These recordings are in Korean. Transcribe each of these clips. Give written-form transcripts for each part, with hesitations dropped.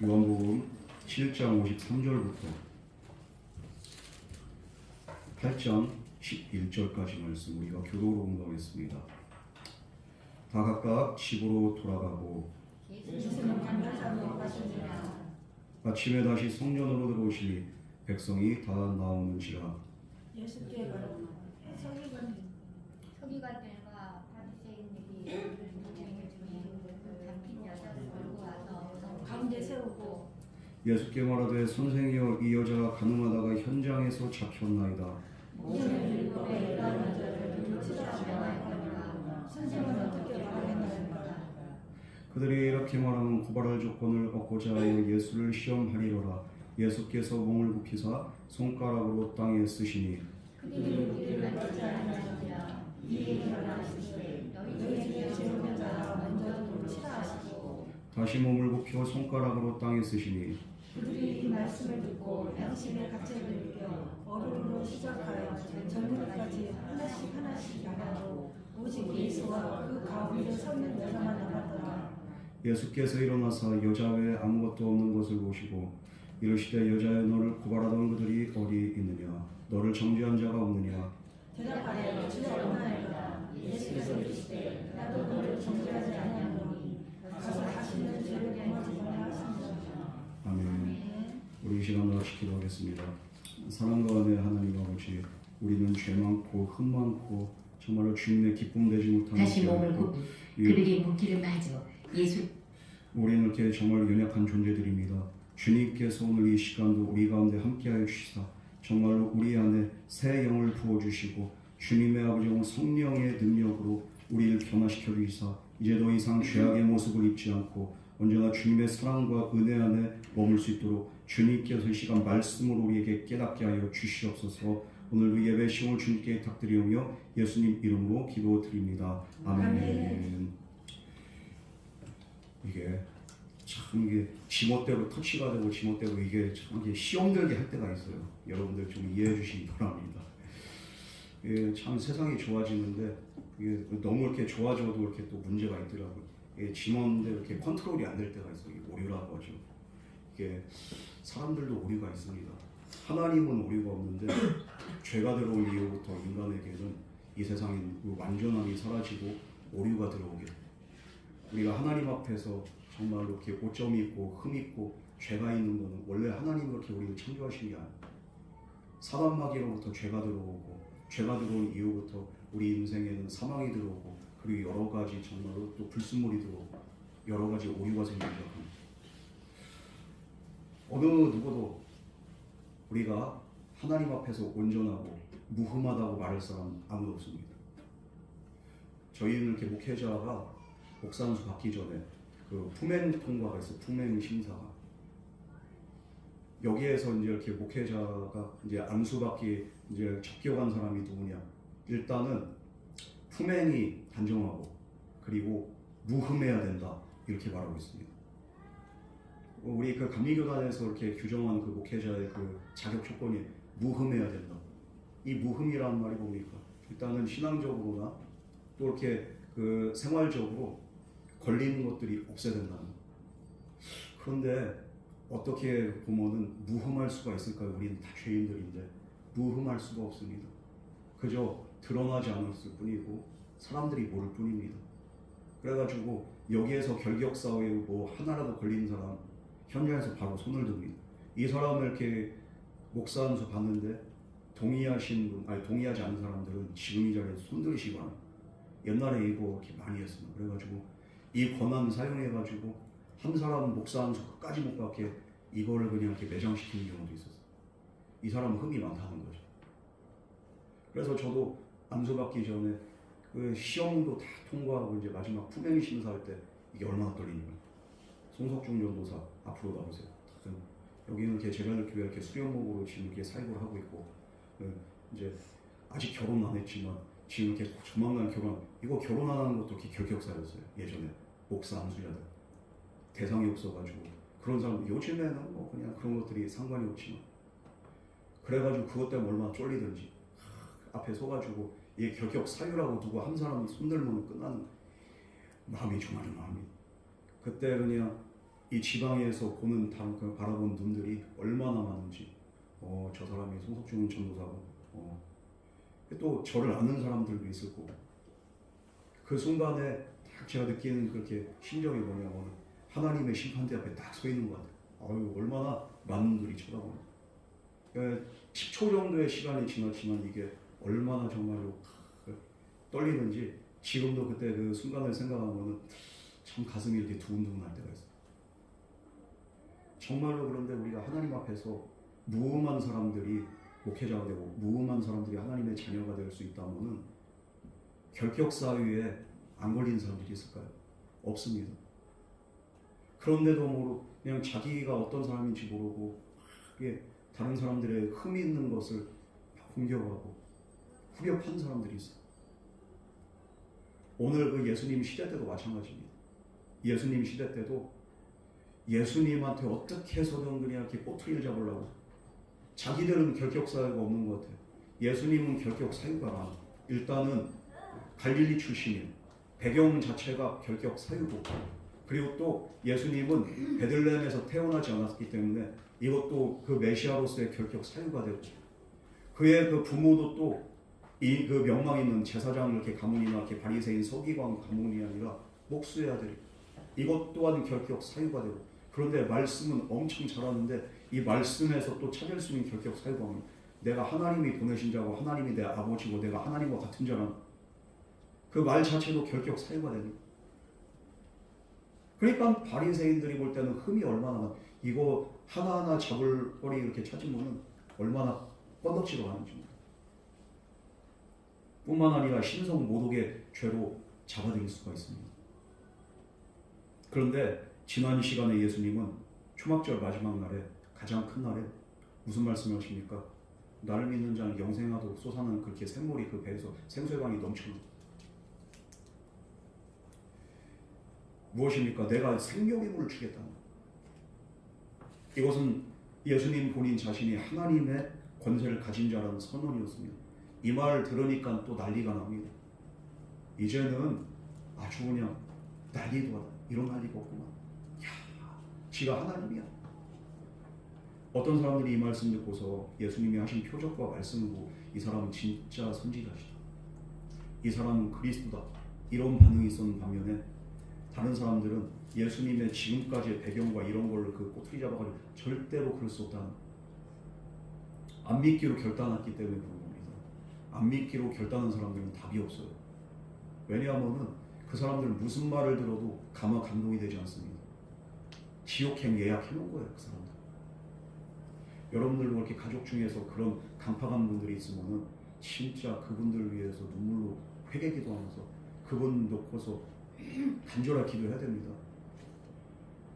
요한복음 7장 53절부터 8장 11절까지 말씀 우리가 교도로 공부하겠습니다. 다 각각 집으로 돌아가고 예수는 감사함으로 가시니라. 아침에 다시 성전으로 들어오시니 백성이 다 나오는지라. 예수께 말하되 서기관들과 바리새인들이 예수를 잡힌 여자를 끌고 와서 가운데 세우고 예수께 말하되 선생이여 이 여자가 가늠하다가 현장에서 잡혔나이다. 모세는 율법에 이러한 자를 눈치하지 말거니와 선생은 어떻게 말하겠나이까. 그들이 이렇게 말하면 고발할 조건을 얻고자 하여 예수를 시험하리로라. 예수께서 몸을 굽히사 손가락으로 땅에 쓰시니 그들이 우리를 만지지 않았느니라. 이에 일어나시되 너희 중에 세우는 자가 먼저 눈치라 하시고 다시 몸을 굽혀 손가락으로 땅에 쓰시니 그들이 이 말씀을 듣고 양심의 가책을 느껴 어른으로 시작하여 젊은이까지 하나씩 나가고 오직 예수와 그 가운데 섰는 여자만 남았더라. 예수께서 일어나사 여자 외에 아무것도 없는 것을 보시고 이르시되 여자여 너를 고발하던 그들이 어디 있느냐 너를 정죄한 자가 없느냐. 대답하여 주여 없나이다. 예수께서 이르시되 나도 너를 정죄하지 아니하노니 가서 다시는 죄를 범하지 말라 하시니라. 아멘. 우리 이 시간 같이 기도하겠습니다. 사랑과 은혜 하나님 아버지, 우리는 죄 많고 흠 많고 정말로 주님의 기쁨 되지 못하는 다시 몸을 굽고 그들이 묻기를 마저 예수 우리는 이렇게 정말 연약한 존재들입니다. 주님께서 오늘 이 시간도 우리 가운데 함께하여 주시사 정말로 우리 안에 새 영을 부어주시고 주님의 아버지 성령의 능력으로 우리를 변화시켜 주시사 이제 더 이상 죄악의 모습을 입지 않고 언제나 주님의 사랑과 은혜 안에 머물 수 있도록 주님께서 이 시간 말씀으로 우리에게 깨닫게 하여 주시옵소서. 오늘도 예배 시험을 주님께 부탁드리오며 예수님 이름으로 기도드립니다. 아멘. 이게 참 이게 지멋대로 터치가 되고 지멋대로 이게 참 이게 시험 들게 할 때가 있어요. 여러분들 좀 이해해 주시기 바랍니다. 이게 참 세상이 좋아지는데 이게 너무 이렇게 좋아져도 이렇게 또 문제가 있더라고요. 이게 지멋대로 이렇게 컨트롤이 안 될 때가 있어요. 이게 오류라고 하죠. 이게 사람들도 오류가 있습니다. 하나님은 오류가 없는데 죄가 들어온 이후부터 인간에게는 이 세상에 완전함이 사라지고 오류가 들어오게. 우리가 하나님 앞에서 정말로 이렇게 오점이 있고 흠이 있고 죄가 있는 것은 원래 하나님이 그렇게 우리를 창조하신 게 아니에요. 사단마귀로부터 죄가 들어오고 죄가 들어온 이후부터 우리 인생에는 사망이 들어오고 그리고 여러 가지 정말로 또 불순물이 들어오고 여러 가지 오류가 생기기 시작합니다. 어느 누구도 우리가 하나님 앞에서 온전하고 무흠하다고 말할 사람 아무도 없습니다. 저희는 이렇게 목회자가 목사안수 받기 전에 그 품행 통과가 있어요. 품행 심사가. 여기에서 이제 이렇게 목회자가 이제 안수 받기 이제 적격한 사람이 누구냐? 일단은 품행이 단정하고 그리고 무흠해야 된다 이렇게 말하고 있습니다. 우리 그 감리교단에서 이렇게 규정한 그 목회자의 그 자격 조건이 무흠해야 된다. 이 무흠이라는 말이 뭡니까? 일단은 신앙적으로나 또 이렇게 그 생활적으로 걸리는 것들이 없어야 된다는 거. 그런데 어떻게 보면은 무흠할 수가 있을까요? 우리는 다 죄인들인데 무흠할 수가 없습니다. 그저 드러나지 않았을 뿐이고 사람들이 모를 뿐입니다. 그래가지고 여기에서 결격사회에 뭐 하나라도 걸린 사람 현장에서 바로 손을 듭니다. 이 사람을 이렇게 목사안수 받는데 동의하신 분, 아니 동의하지 않는 사람들은 지금 이 자리에서 손 들으시기 바랍니다. 옛날에 이거 이렇게 많이 했습니다. 그래가지고 이 권한 사용해가지고 한 사람 목사안수 끝까지 못 받게 이거를 그냥 이렇게 매장시키는 경우도 있었어요. 이 사람은 흠이 많다는 거죠. 그래서 저도 안수 받기 전에 그 시험도 다 통과하고 이제 마지막 품행 심사할 때 이게 얼마나 떨리냐면 송석중 전도사 앞으로 나오세요. 여기는 이렇게 제가 교회 이렇게 수련목으로 지금 이렇게 사역을 하고 있고 이제 아직 결혼 안 했지만 지금 이렇게 조만간 이거 결혼 안 하는 것도 이렇게 결격사였어요. 예전에 목사 안수자들 대상이 없어가지고 그런 사람 요즘에는 뭐 그냥 그런 것들이 상관이 없지만 그래가지고 그것 때문에 얼마나 쫄리든지 앞에 서가지고 이 결격 사유라고 누구 한 사람이 손들면 끝나는 마음이 조마조마합니다. 그때 그냥 이 지방에서 보는 그 바라본 눈들이 얼마나 많은지, 저 사람이 송석준 전도사고, 또 저를 아는 사람들도 있을 거고, 그 순간에 딱 제가 느끼는 그렇게 심정이 뭐냐면 하나님의 심판대 앞에 딱 서 있는 것 같아요. 아유, 얼마나 많은 분들이 쳐다보는. 10초 정도의 시간이 지났지만 이게 얼마나 정말로 떨리는지 지금도 그때 그 순간을 생각하면 참 가슴이 이렇게 두근두근할 때가 있어요. 정말로. 그런데 우리가 하나님 앞에서 무음한 사람들이 목회자가 되고 무음한 사람들이 하나님의 자녀가 될 수 있다면은 결격사유에 안 걸린 사람들이 있을까요? 없습니다. 그런데도 모르고 그냥 자기가 어떤 사람인지 모르고 다른 사람들의 흠이 있는 것을 공격하고 후벼판 사람들이 있어요. 오늘 그 예수님 시대 때도 마찬가지입니다. 예수님 시대 때도 예수님한테 어떻게 해서든 그냥 이렇게 꼬투리를 잡으려고, 자기들은 결격 사유가 없는 것 같아요. 예수님은 결격 사유가 많아. 일단은 갈릴리 출신이에요. 배경 자체가 결격 사유고, 그리고 또 예수님은 베들레헴에서 태어나지 않았기 때문에 이것도 그 메시아로서의 결격 사유가 되고, 그의 그 부모도 또 이 그 명망 있는 제사장 이렇게 가문이나 이렇게 바리새인 서기관 가문이 아니라 목수의 아들이, 이것 또한 결격 사유가 되고, 그런데 말씀은 엄청 잘하는데 이 말씀에서 또 찾을 수 있는 결격 사유가 없는, 내가 하나님이 보내신 자고 하나님이 내 아버지고 내가 하나님과 같은 자라는 그 말 자체도 결격 사유가 되는. 그러니까 바리새인들이 볼 때는 흠이 얼마나 많아. 이거 하나하나 잡을 거리 이렇게 찾으면 얼마나 뻔덕지로 가는지. 뿐만 아니라 신성 모독의 죄로 잡아들일 수가 있습니다. 그런데 지난 시간에 예수님은 초막절 마지막 날에, 가장 큰 날에 무슨 말씀을 하십니까? 나를 믿는 자는 영생하도록 솟아나는 그렇게 샘물이 그 배에서 생수의 강이 넘쳐나. 무엇입니까? 내가 생명의 물을 주겠다는 것. 이것은 예수님 본인 자신이 하나님의 권세를 가진 자라는 선언이었습니다. 이 말 들으니까 또 난리가 납니다. 이제는 아주 그냥 난리도 하다. 이런 난리가 없구나. 야, 지가 하나님이야. 어떤 사람들이 이 말씀 듣고서 예수님이 하신 표적과 말씀을 보고 이 사람은 진짜 선지자시다, 이 사람은 그리스도다, 이런 반응이 있었는 반면에 다른 사람들은 예수님의 지금까지의 배경과 이런 걸로 그 꼬투리 잡아가지고 절대로 그럴 수 없다는, 안 믿기로 결단했기 때문에 그런 겁니다. 안 믿기로 결단한 사람들은 답이 없어요. 왜냐하면은 그 사람들은 무슨 말을 들어도 가마 감동이 되지 않습니다. 지옥행 예약해 놓은 거예요, 그 사람들. 여러분들도 이렇게 가족 중에서 그런 강팍한 분들이 있으면은 진짜 그분들을 위해서 눈물로 회개 기도하면서 그분 놓고서 간절하게 기도해야 됩니다.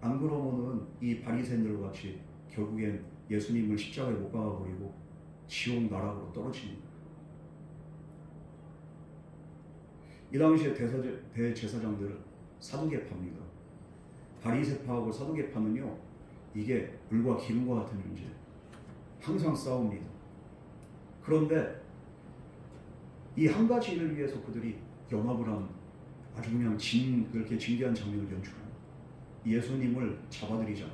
안 그러면은 이 바리새인들 같이 결국엔 예수님을 십자가에 못 박아버리고 지옥 나락으로 떨어집니다. 이 당시에 대제사장들은 사두개파입니다. 바리새파하고 사두개파는요, 이게 물과 기름과 같은 존재, 항상 싸웁니다. 그런데 이 한 가지 일을 위해서 그들이 연합을 한 아주 그냥 그렇게 진기한 장면을 연출합니다. 예수님을 잡아들이자.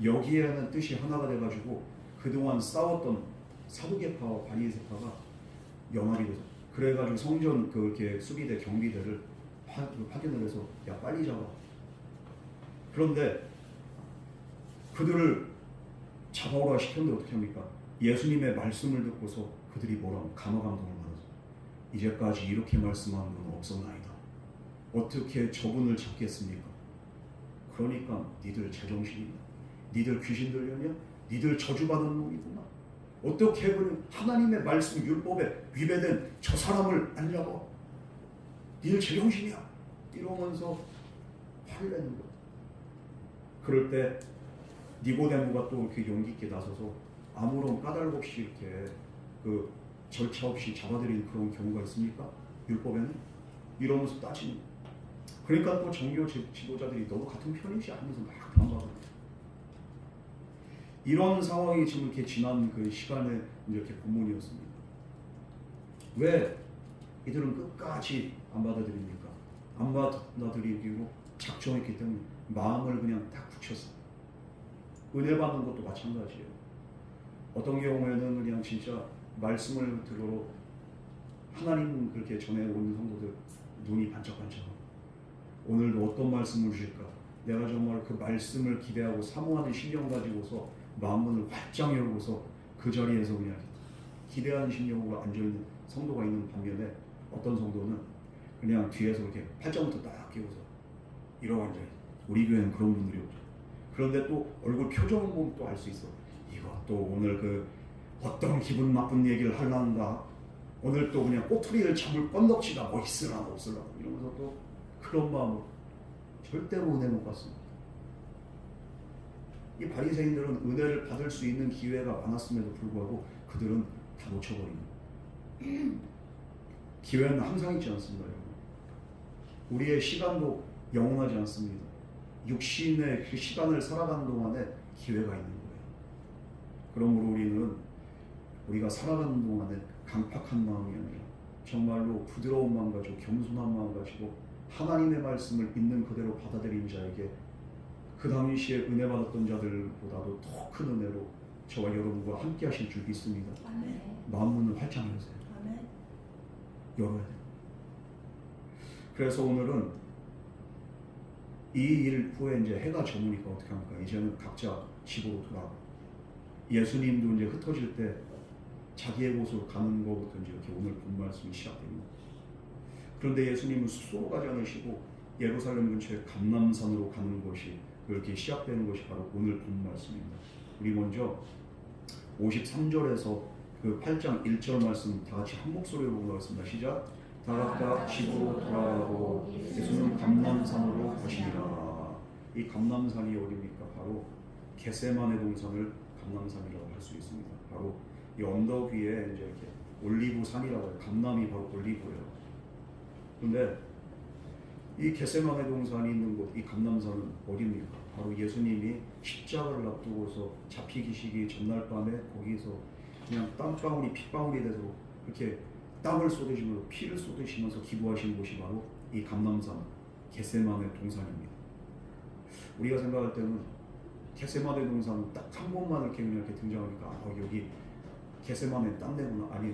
여기에는 뜻이 하나가 돼가지고 그동안 싸웠던 사두개파와 바리새파가 연합이 돼서, 그래가지고 성전 그렇게 수비대 경비대를 파견을 해서 야 빨리 잡아. 그런데 그들을 잡아오라 시켰는데 어떻게 합니까? 예수님의 말씀을 듣고서 그들이 뭐라고 감화감동을 받아서 이제까지 이렇게 말씀하는 건 없었나이다. 어떻게 저분을 잡겠습니까? 그러니까 니들 제정신이냐? 니들 귀신 들렸냐? 니들 저주받은 놈이구나. 어떻게 그런 하나님의 말씀 율법에 위배된 저 사람을 안 잡아? 니들 제정신이야? 이러면서 화를 내는 거야. 그럴 때 니고데모가 또 이렇게 용기 있게 나서서 아무런 까닭 없이 이렇게 그 절차 없이 잡아들이는 그런 경우가 있습니까? 율법에는? 이러면서 따지는. 그러니까 또 종교 지도자들이 너도 같은 편이지 하면서 막 반박을. 이런 상황이 지금 이렇게 지난 그 시간에 이렇게 본문이었습니다. 왜 이들은 끝까지 안 받아들입니까? 안 받아들이기로 작정했기 때문에 마음을 그냥 딱 굳혔어. 은혜 받는 것도 마찬가지예요. 어떤 경우에는 그냥 진짜 말씀을 들어 하나님 그렇게 전해오는 성도들 눈이 반짝반짝하고 오늘도 어떤 말씀을 주실까? 내가 정말 그 말씀을 기대하고 사모하는 심령 가지고서 마음문을 활짝 열고서 그 자리에서 그냥 기대하는 심령으로 앉아있는 성도가 있는 반면에 어떤 성도는 그냥 뒤에서 이렇게 팔짱부터 딱 끼고서 이러고 앉아있어. 우리 교회는 그런 분들이 없죠. 그런데 또 얼굴 표정을 보면 또 알 수 있어. 이것도 오늘 그 어떤 기분 나쁜 얘기를 하려는가, 오늘 또 그냥 꼬투리를 잡을 건덕지가 뭐 있으나 없으나 이러면서 또 그런 마음으로 절대로 은혜 못 받습니다. 이 바리새인들은 은혜를 받을 수 있는 기회가 많았음에도 불구하고 그들은 다 놓쳐버립니다. 기회는 항상 있지 않습니다, 여러분. 우리의 시간도 영원하지 않습니다. 육신의 그 시간을 살아가는 동안에 기회가 있는 거예요. 그러므로 우리는 우리가 살아가는 동안에 강팍한 마음이 아니라 정말로 부드러운 마음 가지고 겸손한 마음 가지고 하나님의 말씀을 있는 그대로 받아들인 자에게 그 당시에 은혜 받았던 자들보다도 더 큰 은혜로 저와 여러분과 함께 하실 줄 믿습니다. 아멘. 마음 문을 활짝 열으세요. 아멘. 열어야 돼요. 그래서 오늘은 이 일 후에 이제 해가 저무니까 어떻게 합니까? 이제는 각자 집으로 돌아가고 예수님도 이제 흩어질 때 자기의 곳으로 가는 것부터 이제 이렇게 오늘 본 말씀이 시작됩니다. 그런데 예수님은 숙소로 가지 않으시고 예루살렘 근처에 감람산으로 가는 것이 이렇게 시작되는 것이 바로 오늘 본 말씀입니다. 우리 먼저 53절에서 그 8장 1절 말씀 다 같이 한 목소리로 보겠습니다. 시작. 다 각각 집으로 돌아가고 예수는 감람산으로 가시니라. 이 감람산이 어디입니까? 바로 겟세마네 동산을 감람산이라고 할 수 있습니다. 바로 이 언덕 위에 이제 이렇게 올리브 산이라고 해요. 감람이 바로 올리브예요. 그런데 이 겟세마네 동산이 있는 곳, 이 감람산은 어디입니까? 바로 예수님이 십자가를 앞두고서 잡히시기 전날 밤에 거기서 그냥 땀방울이 핏방울이 돼서 이렇게 땀을 쏟으시면서 피를 쏟으시면서 기도하신 곳이 바로 이 감람산 겟세마네 동산입니다. 우리가 생각할 때는 겟세마네 동산 딱 한 번만 이렇게 등장하니까 여기 겟세마네 땀내구나. 아니,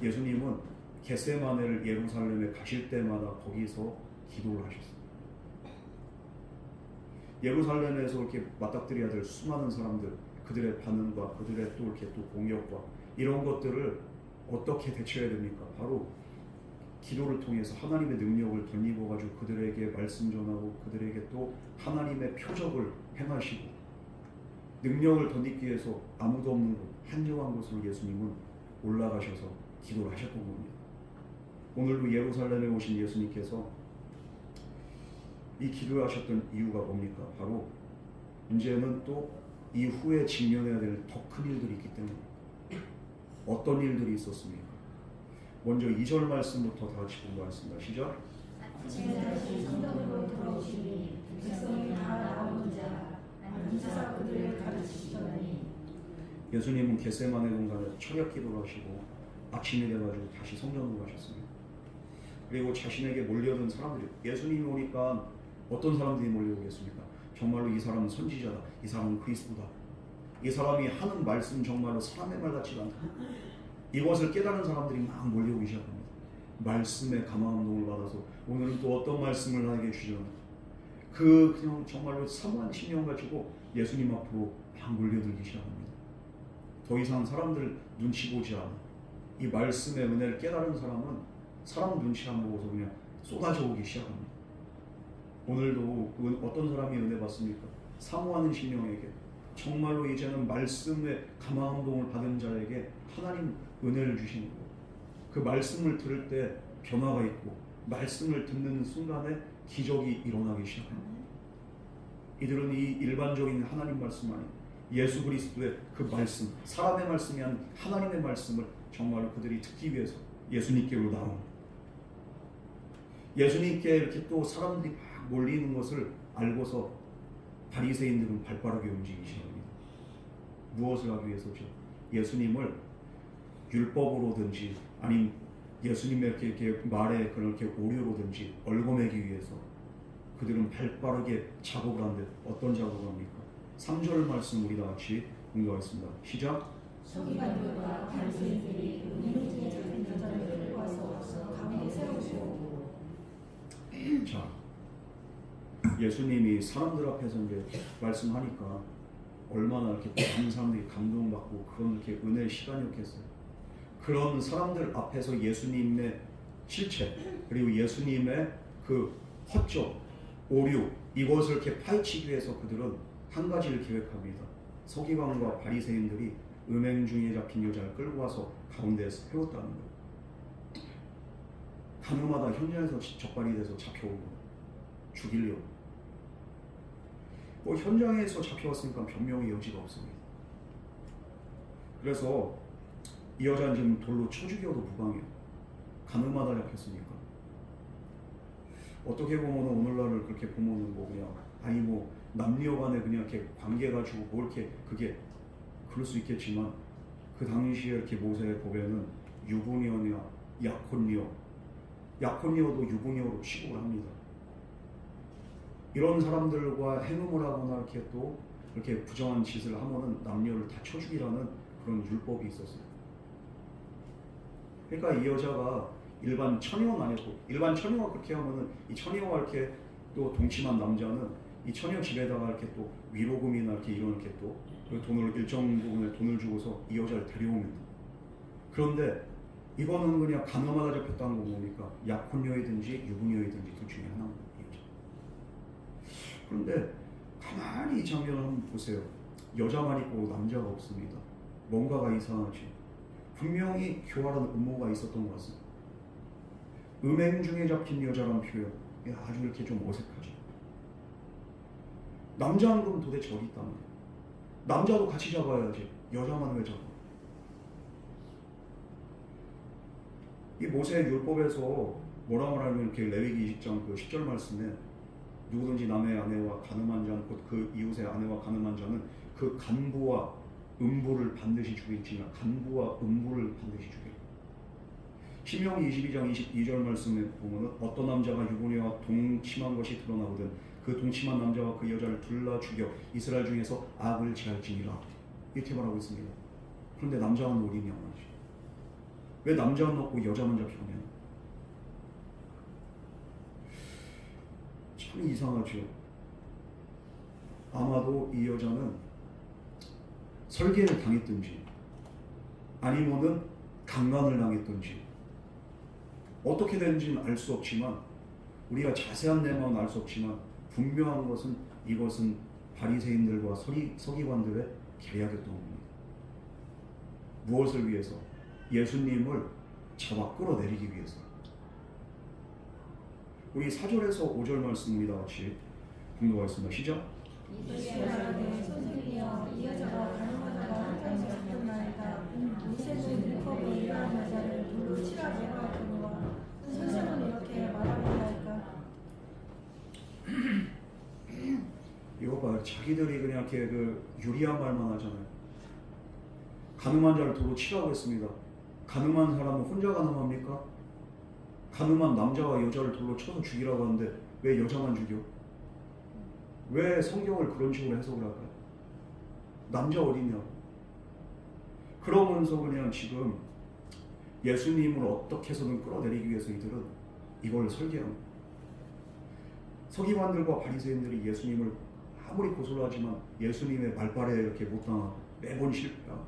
예수님은 겟세마네를 예루살렘에 가실 때마다 거기서 기도를 하셨어요. 예루살렘에서 이렇게 맞닥뜨려야 될 수많은 사람들, 그들의 반응과 그들의 또 이렇게 또 공격과 이런 것들을 어떻게 대처해야 됩니까? 바로 기도를 통해서 하나님의 능력을 덧입어 가지고 그들에게 말씀 전하고 그들에게 또 하나님의 표적을 행하시고 능력을 덧입기 위해서 아무도 없는 곳, 한정한 곳으로 예수님은 올라가셔서 기도를 하셨던 겁니다. 오늘도 예루살렘에 오신 예수님께서 이 기도를 하셨던 이유가 뭡니까? 바로 이제는 또 이후에 직면해야 될 더 큰 일들이 있기 때문에. 어떤 일들이 있었습니까? 먼저 2절 말씀부터 다 같이 공부하겠습니다. 시작. 아침에 다시 성전으로 돌아오시니 백성이 다 나오는 자 앉으사 그들을 가르치시더니 예수님은 겟세마네 동산에 철야 기도를 하시고 아침이 돼가지고 다시 성전으로 가셨습니다. 그리고 자신에게 몰려든 사람들이 예수님이 오니까 어떤 사람들이 몰려오겠습니까? 정말로 이 사람은 선지자다. 이 사람은 그리스도다. 이 사람이 하는 말씀 정말로 사람의 말 같지가 않다. 이것을 깨달은 사람들이 막 몰려오기 시작합니다. 말씀의 감화감동을 받아서 오늘은 또 어떤 말씀을 나에게 주시려나. 그냥 정말로 사모한 심령 가지고 예수님 앞으로 막 몰려들기 시작합니다. 더 이상 사람들 눈치 보지 않아. 이 말씀의 은혜를 깨달은 사람은 사람 눈치 안 보고서 그냥 쏟아져 오기 시작합니다. 오늘도 어떤 사람이 은혜 받습니까? 사모하는 심령에게 정말로 이제는 말씀의 감화감동을 받은 자에게 하나님 은혜를 주시는 거예요. 그 말씀을 들을 때 변화가 있고 말씀을 듣는 순간에 기적이 일어나기 시작합니다. 이들은 이 일반적인 하나님 말씀 아닌 예수 그리스도의 그 말씀, 사람의 말씀이 아닌 하나님의 말씀을 정말로 그들이 듣기 위해서 예수님께로 나옵니다. 예수님께 이렇게 또 사람들이 막 몰리는 것을 알고서 바리새인들은 발빠르게 움직이기 시작합니다. 무엇을 하기 위해서죠? 예수님을 율법으로든지 아니면 예수님의 이렇게 말에 그렇게 오류로든지 얽어매기 위해서 그들은 발 빠르게 작업을 한대. 어떤 작업을 합니까? 3절 말씀 우리 다 같이 공부하겠습니다. 시작. 서기관들과 바리새인들이 음행중에 잡힌 여자를 끌고 와서 가운데 세우고. 자, 예수님이 사람들 앞에서 이제 말씀하니까 얼마나 이렇게 많은 사람들이 감동받고 그런 이렇게 은혜의 시간이었겠어요. 그런 사람들 앞에서 예수님의 실체 그리고 예수님의 그 허점, 오류 이것을 이렇게 파헤치기 위해서 그들은 한 가지를 계획합니다. 서기관과 바리새인들이 음행 중에 잡힌 여자를 끌고 와서 가운데에 세웠다는 거예요. 가늠하다 현장에서 적발이 돼서 잡혀온 거예요. 죽이려고. 뭐 현장에서 잡혀왔으니까 변명의 여지가 없습니다. 그래서 이 여자는 지금 돌로 쳐 죽여도 무방해요. 가늠하다 잡혔으니까. 어떻게 보면 오늘날을 그렇게 보면은 뭐 그냥 아니 뭐 남녀간에 그냥 이렇게 관계 가지고 뭐 이렇게 그게 그럴 수 있겠지만 그 당시에 이렇게 모세의 법에는 유부녀냐 약혼녀도 유부녀로 취급을 합니다. 이런 사람들과 행음을 하거나 이렇게 또 이렇게 부정한 짓을 하면은 남녀를 다 쳐 죽이라는 그런 율법이 있었어요. 그러니까 이 여자가 일반 처녀는 아니었고 일반 처녀가 그렇게 하면은 이 처녀와 이렇게 또 동침한 남자는 이 처녀 집에다가 이렇게 또 위로금이나 이렇게 이런 이렇게 또 돈을 일정 부분의 돈을 주고서 이 여자를 데려옵니다. 그런데 이거는 그냥 가늠하다 잡혔다는 거 뭡니까? 약혼녀이든지 유부녀이든지 둘 중에 하나입니다. 그런데 가만히 이 장면을 한번 보세요. 여자만 있고 남자가 없습니다. 뭔가가 이상하지. 분명히 교활한 음모가 있었던 것 같습니다. 음행 중에 잡힌 여자란 표현, 아주 이렇게 좀 어색하죠. 남자는 그럼 도대체 어디 있단 말이에요? 남자도 같이 잡아야지. 여자만 왜 잡아? 이 모세의 율법에서 뭐라 말하면 이렇게 레위기 20장 그 10절 말씀에 누구든지 남의 아내와 간음한 자는 곧 그 이웃의 아내와 간음한 자는 그 간부와 음부를 반드시 죽일지니라. 간부와 음부를 반드시 죽이라. 신명기 22장 22절 말씀에 보면은 어떤 남자가 유부녀와 동침한 것이 드러나거든 그 동침한 남자와 그 여자를 둘러 죽여 이스라엘 중에서 악을 제할지니라. 이렇게 말하고 있습니다. 그런데 남자는 어디냐 말이지. 왜 남자는 없고 여자만 잡혀오냐. 참 이상하죠. 아마도 이 여자는 설계를 당했든지 아니면은 강간을 당했든지 어떻게 된지는 알 수 없지만 우리가 자세한 내용은 알 수 없지만 분명한 것은 이것은 바리새인들과 서기관들의 계략이었던 겁니다. 무엇을 위해서? 예수님을 잡아 끌어내리기 위해서. 우리 4절에서 5절 말씀입니다. 같이 공부하겠습니다. 시작. 예수께서 말하되 선생님이여 이 여자가 가늠하다가 현장에서 잡혔나이다. 모세는 율법에 이러한 여자를 돌로 치라고 하였거니와 선생은 이렇게 말하였나이까. 이거 봐요. 자기들이 그냥 이렇게 그 유리한 말만 하잖아요. 가늠한 자를 돌로 치라고 했습니다. 가늠한 사람은 혼자 가늠합니까? 가늠한 남자와 여자를 돌로 쳐서 죽이라고 하는데 왜 여자만 죽여? 왜 성경을 그런 식으로 해석을 할까요? 남자 어디냐? 그러면서 그냥 지금 예수님을 어떻게 해서든 끌어내리기 위해서 이들은 이걸 설계합니다. 서기관들과 바리새인들이 예수님을 아무리 고소를 하지만 예수님의 말발에 이렇게 못 당하고 매번 실패하고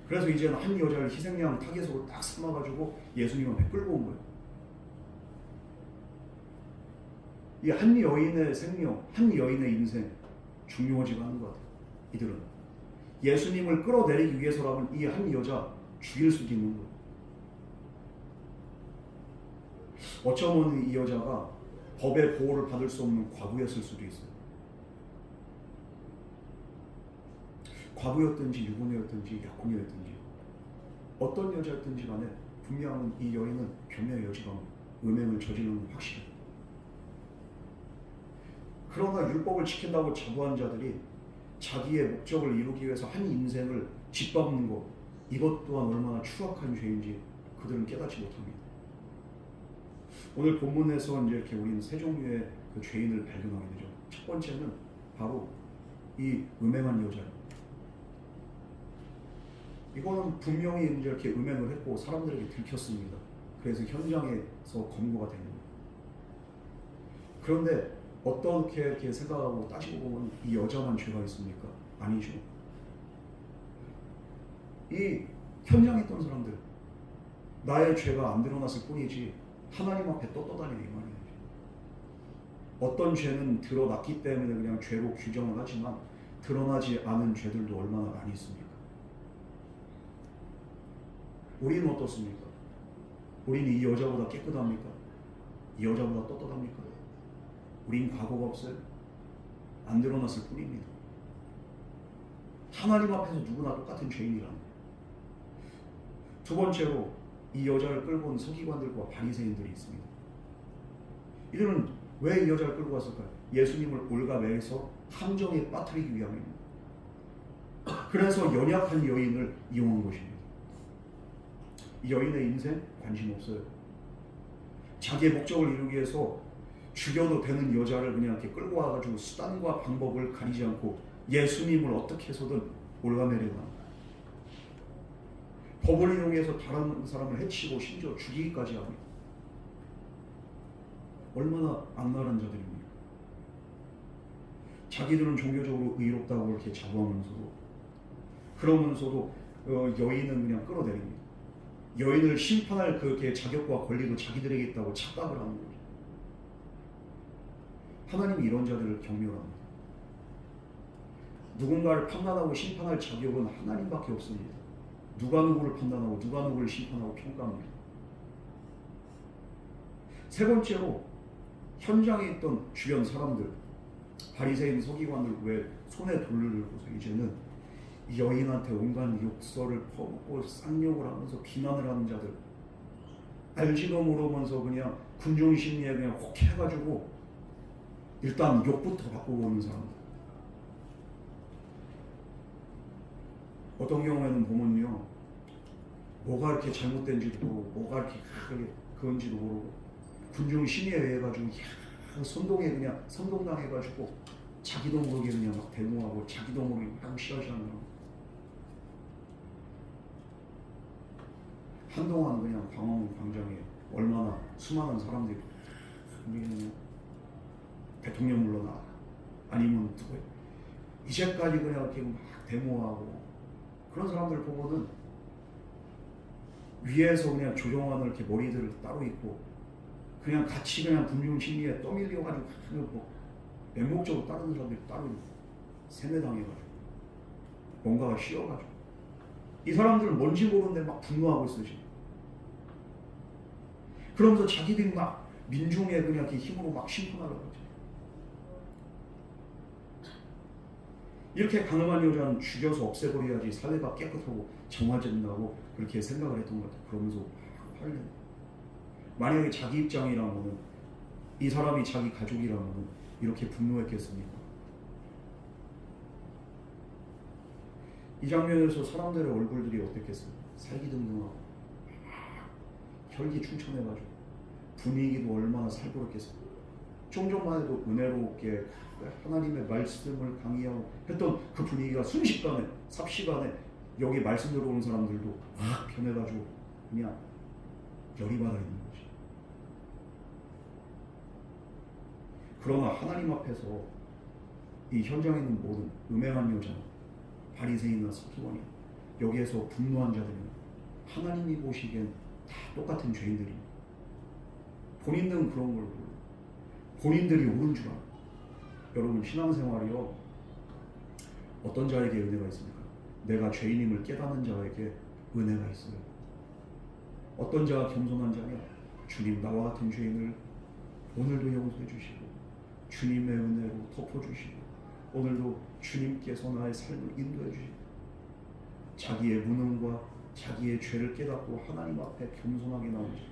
그래서 이제는 한 여자를 희생양 타겟으로 딱 삼아가지고 예수님을 끌고 온 거예요. 이 한 여인의 생명, 한 여인의 인생 중요하지가 않은 것 같아요. 이들은 예수님을 끌어내리기 위해서라면 이 한 여자 죽일 수도 있는 거예요. 어쩌면 이 여자가 법의 보호를 받을 수 없는 과부였을 수도 있어요. 과부였든지 유부녀였든지 약혼녀였든지 어떤 여자였든지 간에 분명한 이 여인은 변명의 여지가 없는 음행을 저지르는 건 확실해요. 그러나 율법을 지킨다고 자부한 자들이 자기의 목적을 이루기 위해서 한 인생을 짓밟는 것 이것 또한 얼마나 추악한 죄인지 그들은 깨닫지 못합니다. 오늘 본문에서 이제 이렇게 우리는 세 종류의 그 죄인을 발견하게 되죠. 첫 번째는 바로 이 음행한 여자예요. 이거는 분명히 이제 이렇게 음행을 했고 사람들에게 들켰습니다. 그래서 현장에서 검거가 된 거예요. 그런데 어떻게 이렇게 생각하고 따지고 보면 이 여자만 죄가 있습니까? 아니죠. 이 현장에 있던 사람들, 나의 죄가 안 드러났을 뿐이지 하나님 앞에 떳떳하냐 이 말이에요. 어떤 죄는 드러났기 때문에 그냥 죄로 규정을 하지만 드러나지 않은 죄들도 얼마나 많이 있습니까? 우리는 어떻습니까? 우리는 이 여자보다 깨끗합니까? 이 여자보다 떳떳합니까? 우린 과거가 없어요. 안 드러났을 뿐입니다. 하나님 앞에서 누구나 똑같은 죄인이라는 거예요. 두 번째로 이 여자를 끌고 온 서기관들과 바리새인들이 있습니다. 이들은 왜 이 여자를 끌고 왔을까요? 예수님을 올가매서 함정에 빠뜨리기 위함입니다. 그래서 연약한 여인을 이용한 것입니다. 이 여인의 인생 관심 없어요. 자기의 목적을 이루기 위해서 죽여도 되는 여자를 그냥 이렇게 끌고 와가지고 수단과 방법을 가리지 않고 예수님을 어떻게 해서든 올가매려고 합니다. 법을 이용해서 다른 사람을 해치고 심지어 죽이기까지 합니다. 얼마나 악랄한 자들입니까? 자기들은 종교적으로 의롭다고 이렇게 그러면서도 여인은 그냥 끌어내립니다. 여인을 심판할 그렇게 자격과 권리도 자기들에게 있다고 착각을 하는 거죠. 하나님이 이런 자들을 경멸합니다. 누군가를 판단하고 심판할 자격은 하나님밖에 없습니다. 누가 누구를 판단하고 누가 누구를 심판하고 평가합니다. 세 번째로 현장에 있던 주변 사람들, 바리새인 서기관들 왜 손에 돌을 들고서 이제는 이 여인한테 온갖 욕설을 퍼붓고 쌍욕을 하면서 비난을 하는 자들, 알지도 모르면서 그냥 군중 심리에 그냥 혹해가지고 일단 욕부터 바꾸고 오는 사람들. 어떤 경우에는 보면요, 뭐가 이렇게 잘못된지도 모르고 뭐가 이렇게 그런지도 모르고 군중 심의에 의해 가지고 선동에 그냥 선동당해가지고 자기도 모르게 그냥 막 데모하고 자기도 모르게 막 시하시하는 거. 한동안 그냥 광화문 광장에 얼마나 수많은 사람들이 그냥 대통령 물러나 아니면 누구 이제까지 그냥 이렇게 막 데모하고 그런 사람들 보고는 위에서 그냥 조종하는 이렇게 머리들 따로 있고 그냥 같이 그냥 군중 심리에 떠밀려가지고 뭐 맹목적으로 따르는 사람들이 따로 세뇌당해가지고 뭔가가 쉬어가지고 이 사람들은 뭔지 모르는데 막 분노하고 있어요 지금. 그러면서 자기들이 막 민중에 그냥 이렇게 힘으로 막 심판하려고 하죠. 이렇게 가늠한 여자는 죽여서 없애버려야지 사회가 깨끗하고 정화된다고 그렇게 생각을 했던 것 같아요. 그러면서 화를 내요. 만약에 자기 입장이라면 이 사람이 자기 가족이라면 이렇게 분노했겠습니까? 이 장면에서 사람들의 얼굴들이 어땠겠어요? 살기등등하고 혈기 충천해가지고 분위기도 얼마나 살벌했겠어요. 좀 전만 해도 은혜롭게 하나님의 말씀을 강의하고 했던 그 분위기가 순식간에 삽시간에 여기 말씀 들어오는 사람들도 막 변해가지고 그냥 열이 받아 있는 거지. 그러나 하나님 앞에서 이 현장에 있는 모든 음행한 여자, 바리새인이나 서기관이 여기에서 분노한 자들은 하나님이 보시기엔 다 똑같은 죄인들이 본인들은 그런 걸 모르고 본인들이 옳은 줄 알아. 여러분 신앙생활이요 어떤 자에게 은혜가 있습니까? 내가 죄인임을 깨닫는 자에게 은혜가 있어요. 어떤 자가 겸손한 자냐? 주님 나와 같은 죄인을 오늘도 용서해 주시고 주님의 은혜로 덮어주시고 오늘도 주님께서 나의 삶을 인도해 주시고 자기의 무능과 자기의 죄를 깨닫고 하나님 앞에 겸손하게 나오는 자,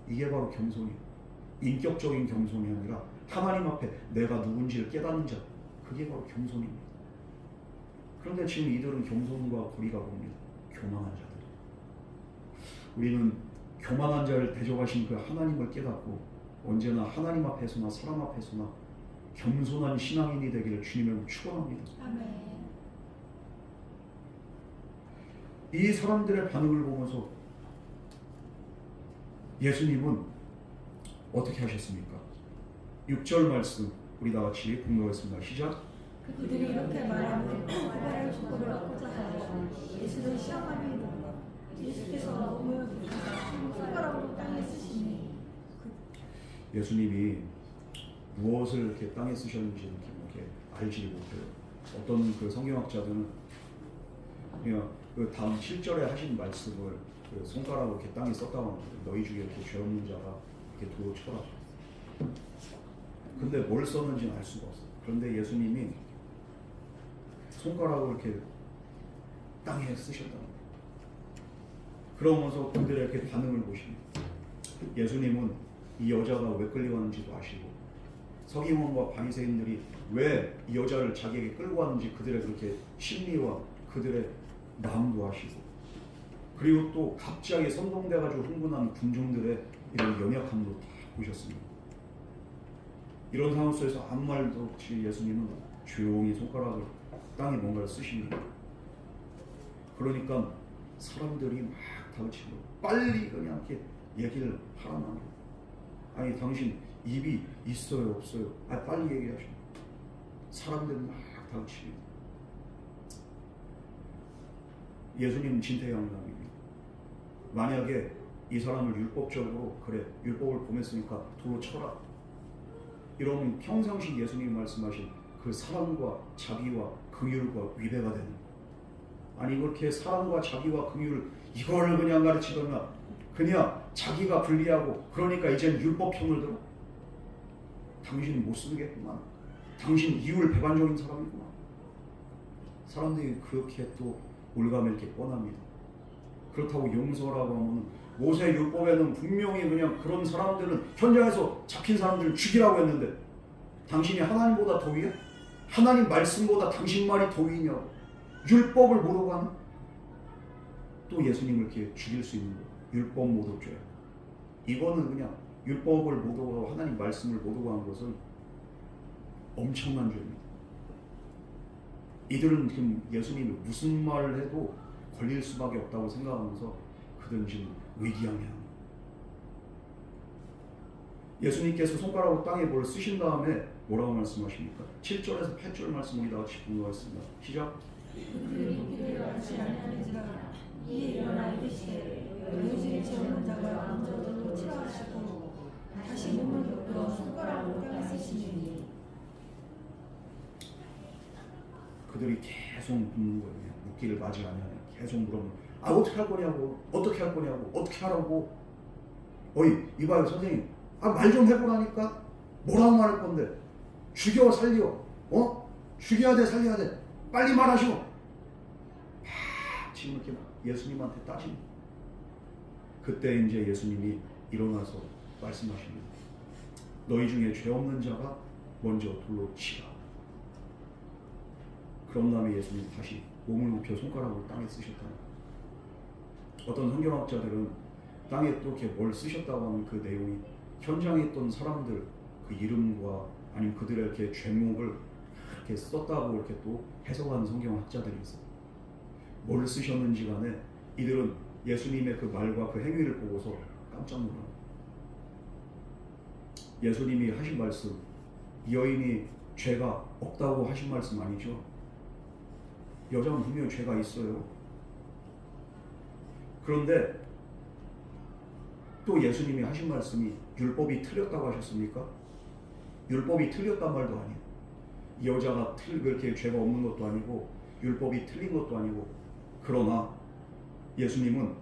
이게 바로 겸손이에요. 인격적인 겸손이 아니라 하나님 앞에 내가 누군지를 깨닫는 자, 그게 바로 겸손입니다. 그런데 지금 이들은 겸손과 거리가 멉니다. 교만한 자들. 우리는 교만한 자를 대접하신 그 하나님을 깨닫고 언제나 하나님 앞에서나 사람 앞에서나 겸손한 신앙인이 되기를 주님을 축원합니다. 아멘. 이 사람들의 반응을 보면서 예수님은 어떻게 하셨습니까? 6절 말씀 우리 다 같이 공부하겠습니다. 시작. 그들이 이렇게 말하면 고발할 조건을 얻고자 하여 예수를 시험하려 이르되 예수께서 오며 손가락으로 땅에 쓰시니 예수님이 무엇을 이렇게 땅에 쓰셨는지 이렇게 알지 못해요. 어떤 그 성경학자들은 그냥 그 다음 7절에 하신 말씀을 그 손가락으로 이렇게 땅에 썼다고 합니다. 너희 중에 이렇게 죄 없는 자가 이렇게 도로 쳐라. 근데 뭘 썼는지는 알 수가 없어요. 그런데 예수님이 손가락을 이렇게 땅에 쓰셨다는 거예요. 그러면서 그들의 이렇게 반응을 보십니다. 예수님은 이 여자가 왜 끌려왔는지도 아시고 서기관과 바리새인들이 왜 이 여자를 자기에게 끌고 왔는지 그들의 그렇게 심리와 그들의 마음도 아시고 그리고 또 갑자기 선동돼가지고 흥분한 군중들의 이런 연약함도 다 보셨습니다. 이런 상황 속에서 아무 말도 없이 예수님은 조용히 손가락을 땅에 뭔가를 쓰십니다. 그러니까 사람들이 막 다그치고 빨리 그냥 이렇게 얘기를 하라는 거예요. 아니 당신 입이 있어요 없어요? 아 빨리 얘기하시오. 사람들은 막 다그칩니다. 예수님 진퇴양난입니다. 만약에 이 사람을 율법적으로 그래 율법을 범했으니까 도로 쳐라 이러면 평상시 예수님이 말씀하신 그 사랑과 자비와 긍휼과 위배가 되는 거예요. 아니 그렇게 사랑과 자비와 긍휼 이거를 그냥 가르치거나 그냥 자기가 불리하고 그러니까 이제는 율법형을 들어 당신이 못 쓰겠구만. 당신 이율 배반적인 사람이구나. 사람들이 그렇게 또 올가면 이렇게 뻔합니다. 그렇다고 용서라고 하면 모세 율법에는 분명히 그냥 그런 사람들은 현장에서 잡힌 사람들을 죽이라고 했는데 당신이 하나님보다 더 위야? 하나님 말씀보다 당신 말이 더 위냐고. 율법을 모르고 하는? 또 예수님을 이렇게 죽일 수 있는 거. 율법 모독죄. 이거는 그냥 율법을 모독하고 하나님 말씀을 모독한 것은 엄청난 죄입니다. 이들은 지금 예수님이 무슨 말을 해도 걸릴 수밖에 없다고 생각하면서 그들은 지금 의기양양. 예수님께서 손가락으로 땅에 뭘 쓰신 다음에 뭐라고 말씀하십니까? 7절에서 8절 말씀 우리 다 같이 공부하겠습니다. 시작. 그들이 길을 알지 아니하는지라 이에 일어나 이르시되 너희 중에 죄 없는 자가 먼저 돌로 치라 하시고 다시 몸을 굽혀 손가락으로 땅에 쓰시니 그들이 계속 묻는 거예요. 묻기를 맞이 아니하냐. 계속 물어보면 아 어떻게 할 거냐고 어떻게 할 거냐고 어떻게 하라고. 어이 이봐요 선생님 아 말 좀 해보라니까. 뭐라고 말할 건데. 죽여 살려 죽여야 돼 살려야 돼 빨리 말하시오. 지금 이렇게 예수님한테 따집니다. 그때 이제 예수님이 일어나서 말씀하십니다. 너희 중에 죄 없는 자가 먼저 돌로 치라. 그런 다음에 예수님 다시 몸을 굽혀 손가락으로 땅에 쓰셨다. 어떤 성경학자들은 땅에 또 이렇게 뭘 쓰셨다고 하는 그 내용이 현장에 있던 사람들 그 이름과 아니면 그들의 이렇게 죄목을 이렇게 썼다고 이렇게 또 해석하는 성경학자들이 있어요. 뭘 쓰셨는지 간에 이들은 예수님의 그 말과 그 행위를 보고서 깜짝 놀라요. 예수님이 하신 말씀, 이 여인이 죄가 없다고 하신 말씀 아니죠? 여자는 분명히 죄가 있어요. 그런데 또 예수님이 하신 말씀이 율법이 틀렸다고 하셨습니까? 율법이 틀렸단 말도 아니에요. 이 여자가 그렇게 죄가 없는 것도 아니고 율법이 틀린 것도 아니고 그러나 예수님은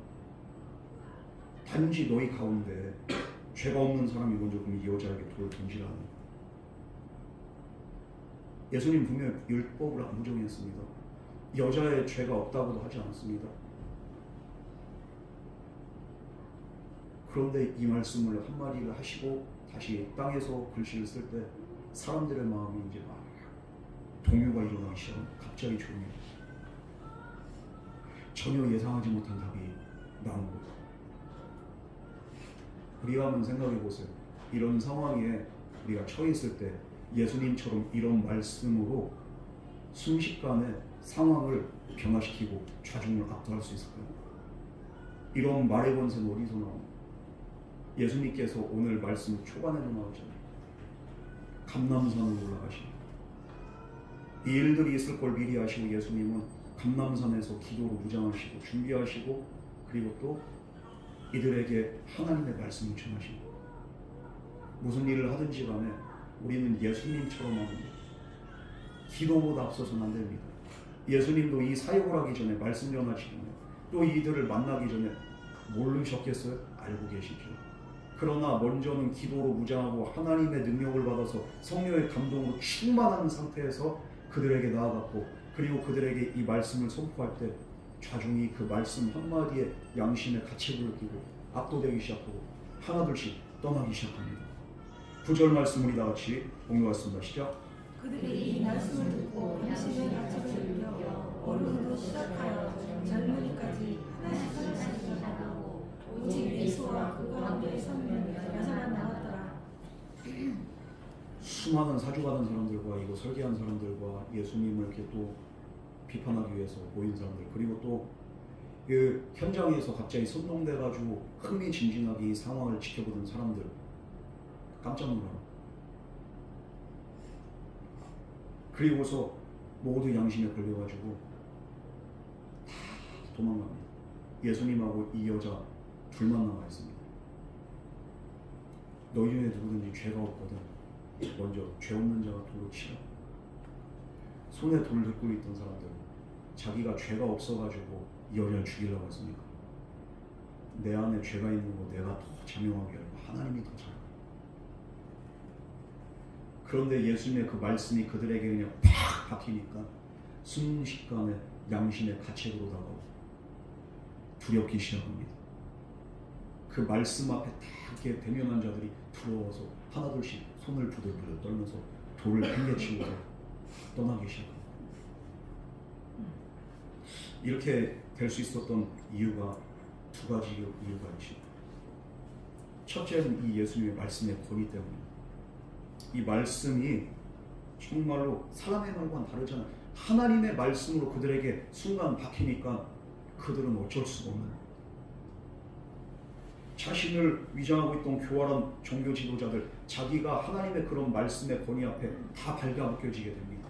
단지 너희 가운데 죄가 없는 사람이 먼저 그럼 이 여자에게 돌을 던지라는 거예요. 예수님 분명히 율법을 안 정했습니다. 여자의 죄가 없다고도 하지 않습니다. 그런데 이 말씀을 한마디를 하시고 다시 땅에서 글씨를 쓸 때 사람들의 마음이 이제 막 동요가 일어나기 시작합니다. 갑자기 조용해요. 전혀 예상하지 못한 답이 나온 거예요. 우리가 한번 생각해 보세요. 이런 상황에 우리가 처해 있을 때 예수님처럼 이런 말씀으로 순식간에 상황을 변화시키고 좌중을 압도할 수 있을까요? 이런 말의 권세는 어디서 나옵니까? 예수님께서 오늘 말씀 초반에도 나오잖아요. 감람산으로 올라가시고 이 일들이 있을 걸 미리 아시고 예수님은 감람산에서 기도로 무장하시고 준비하시고 그리고 또 이들에게 하나님의 말씀을 전하시고 무슨 일을 하든지 간에 우리는 예수님처럼 하는 거예요. 기도보다 앞서서는 안 됩니다. 예수님도 이 사역을 하기 전에 말씀 전하시기 전에 또 이들을 만나기 전에 모르셨겠어요? 알고 계시죠. 그러나 먼저는 기도로 무장하고 하나님의 능력을 받아서 성령의 감동으로 충만한 상태에서 그들에게 나아갔고 그리고 그들에게 이 말씀을 선포할 때 좌중이 그 말씀 한마디에 양심의 가책을 느끼고 압도되기 시작하고 하나둘씩 떠나기 시작합니다. 9절 말씀 우리 다 같이 공유하겠습니다. 시작. 그들이 이 말씀을 듣고 양심의 가책을 느껴 어른으로 시작하여 젊은이까지 하나씩 나가고 오직 예수와 그 가운데 서는 여자만 남았더라. 수많은 사주받은 사람들과 이거 설계한 사람들과 예수님을 이렇게 또 비판하기 위해서 모인 사람들 그리고 또 그 현장에서 갑자기 선동돼가지고 흥미진진하게 이 상황을 지켜보던 사람들 깜짝 놀라요. 그리고서 모두 양심에 걸려가지고 다 도망갑니다. 예수님하고 이 여자 둘만 남아 있습니다. 너희 중에 누구든지 죄가 없거든 먼저 죄 없는 자가 돌로 치라. 손에 돌 들고 있던 사람들 자기가 죄가 없어가지고 이 여자를 죽이려고 했습니까? 내 안에 죄가 있는 거 내가 더 자명하게 알고 하나님이 더 잘 알고 그런데 예수님의 그 말씀이 그들에게 그냥 팍 박히니까 순식간에 양심의 가책으로 다가오고 두렵기 시작합니다. 그 말씀 앞에 다 이렇게 대면한 자들이 두려워서 하나둘씩 손을 부들부들 떨면서 돌을 팽개치고 떠나기 시작합니다. 이렇게 될 수 있었던 이유가 두 가지 이유가 있죠. 첫째는 이 예수님의 말씀의 권위 때문입니다. 이 말씀이 정말로 사람의 말과는 다르잖아요. 하나님의 말씀으로 그들에게 순간 박히니까 그들은 어쩔 수가 없는 자신을 위장하고 있던 교활한 종교 지도자들 자기가 하나님의 그런 말씀의 권위 앞에 다 발가벗겨지게 됩니다.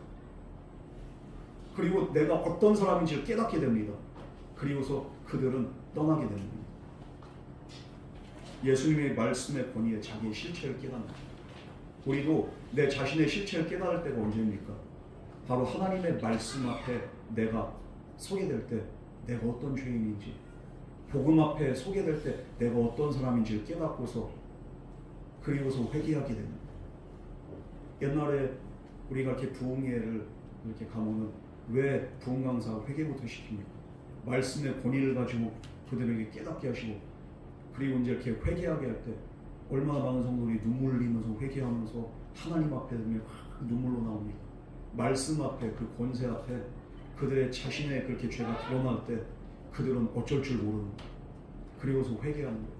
그리고 내가 어떤 사람인지를 깨닫게 됩니다. 그리고서 그들은 떠나게 됩니다. 예수님의 말씀의 권위에 자기의 실체를 깨닫는 우리도 내 자신의 실체를 깨달을 때가 언제입니까? 바로 하나님의 말씀 앞에 내가 서게 될 때 내가 어떤 죄인인지 복음 앞에 서게 될 때 내가 어떤 사람인지를 깨닫고서 그리고서 회개하게 됩니다. 옛날에 우리가 이렇게 부흥회를 이렇게 가면은 왜 부흥 강사 회개부터 시킵니까? 말씀의 권위를 가지고 그들에게 깨닫게 하시고 그리고 이제 이렇게 회개하게 할 때 얼마나 많은 성도들이 눈물 흘리면서 회개하면서 하나님 앞에 눈물로 나옵니다. 말씀 앞에 그 권세 앞에 그들의 자신의 그렇게 죄가 드러날 때 그들은 어쩔 줄 모르는 그리고서 회개하는 거예요.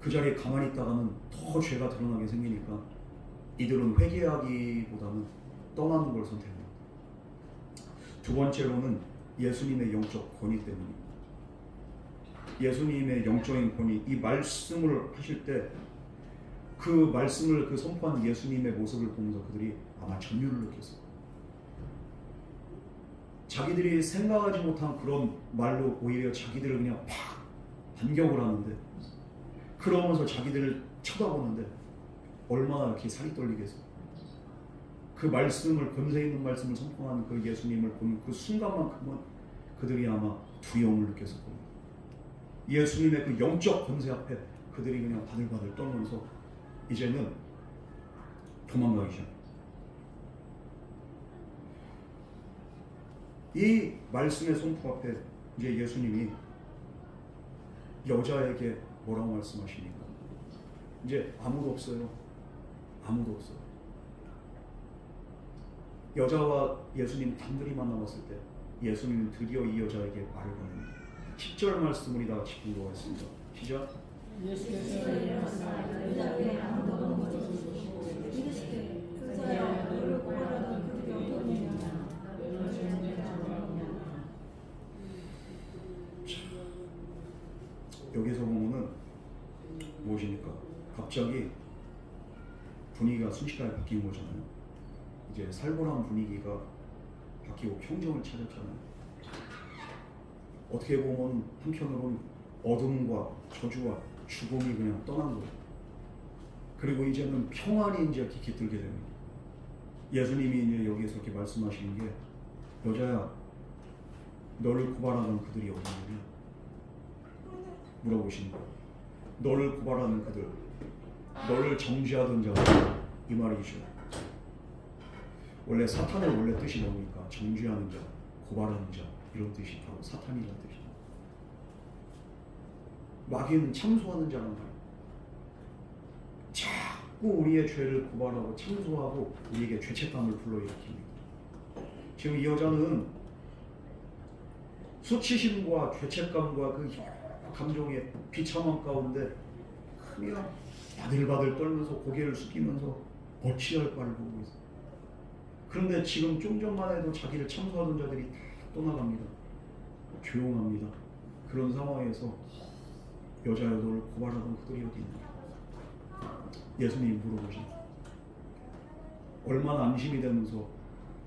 그 자리에 가만히 있다가는 더 죄가 드러나게 생기니까 이들은 회개하기보다는 떠나는 걸 선택합니다. 두 번째로는 예수님의 영적 권위 때문입니다. 예수님의 영적인 권위, 이 말씀을 하실 때 그 말씀을 그 선포한 예수님의 모습을 보면서 그들이 아마 전율을 느꼈어요. 자기들이 생각하지 못한 그런 말로 오히려 자기들을 그냥 팍 반격을 하는데 그러면서 자기들을 쳐다보는데 얼마나 이렇게 살이 떨리겠어요. 그 말씀을 권세 있는 말씀을 선포하는 그 예수님을 보는 그 순간만큼은 그들이 아마 두려움을 느꼈을 겁니다. 예수님의 그 영적 권세 앞에 그들이 그냥 바들바들 떨면서 이제는 도망가기 시작. 이 말씀의 선포 앞에 이제 예수님이 여자에게 뭐라고 말씀하십니까? 이제 아무도 없어요. 아무도 없어요. 여자와 예수님 단둘이만 남았을 때 예수님은 드디어 이 여자에게 말을 겁니다. 10절 말씀 우리 다 같이 공부하겠습니다. 시작. 예수께서 일어나사 여자 외에 아무도 없는 것이지 이르시되 여자야 너를 고발하던 그들이 어디오느냐. 여기서 보면은 무엇입니까? 갑자기 분위기가 순식간에 바뀐 거잖아요. 이제 살벌한 분위기가 바뀌고 평정을 찾았잖아요. 어떻게 보면 한편으로는 어둠과 저주와 죽음이 그냥 떠난 거예요. 그리고 이제는 평안이 이제 이렇게 깃들게 됩니다. 예수님이 이제 여기에서 이렇게 말씀하시는 게 여자야 너를 고발하던 그들이 어디 있느냐 물어보시는 거예요. 너를 고발하는 그들, 너를 정죄하던 자들, 이 말이죠. 원래 사탄의 원래 뜻이 뭡니까? 정죄하는 자, 고발하는 자, 이런 뜻이 바로 사탄이라는 뜻이에요. 마귀는 참소하는 자란 말이에요. 자꾸 우리의 죄를 고발하고 참소하고 우리에게 죄책감을 불러일으킵니다. 지금 이 여자는 수치심과 죄책감과 그 여러 감정의 비참함 가운데 그냥 바들바들 떨면서 고개를 숙이면서 어찌할 바를 보고 있어요. 그런데 지금 좀 전만 해도 자기를 참소하던 자들이 다 떠나갑니다. 조용합니다. 그런 상황에서 여자여 너를 고발하던 그들이 어디 있느냐. 예수님이 물어보십니다. 얼마나 안심이 되면서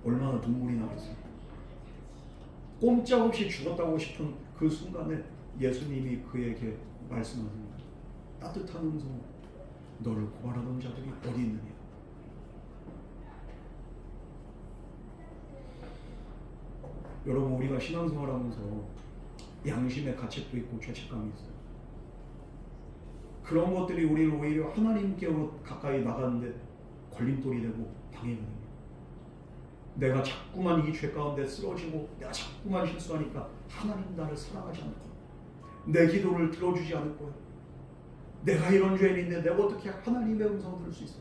얼마나 눈물이 나겠어요. 꼼짝없이 죽었다고 싶은 그 순간에 예수님이 그에게 말씀하십니다. 따뜻한 음성, 너를 고발하던 자들이 어디 있느냐. 여러분, 우리가 신앙생활하면서 양심의 가책도 있고 죄책감이 있어요. 그런 것들이 우리를 오히려 하나님께로 가까이 나가는데 걸림돌이 되고 방해가 됩니다. 내가 자꾸만 이 죄 가운데 쓰러지고 내가 자꾸만 실수하니까 하나님 나를 사랑하지 않을 거야. 내 기도를 들어주지 않을 거야. 내가 이런 죄인인데 내가 어떻게 하나님의 음성을 들을 수 있어?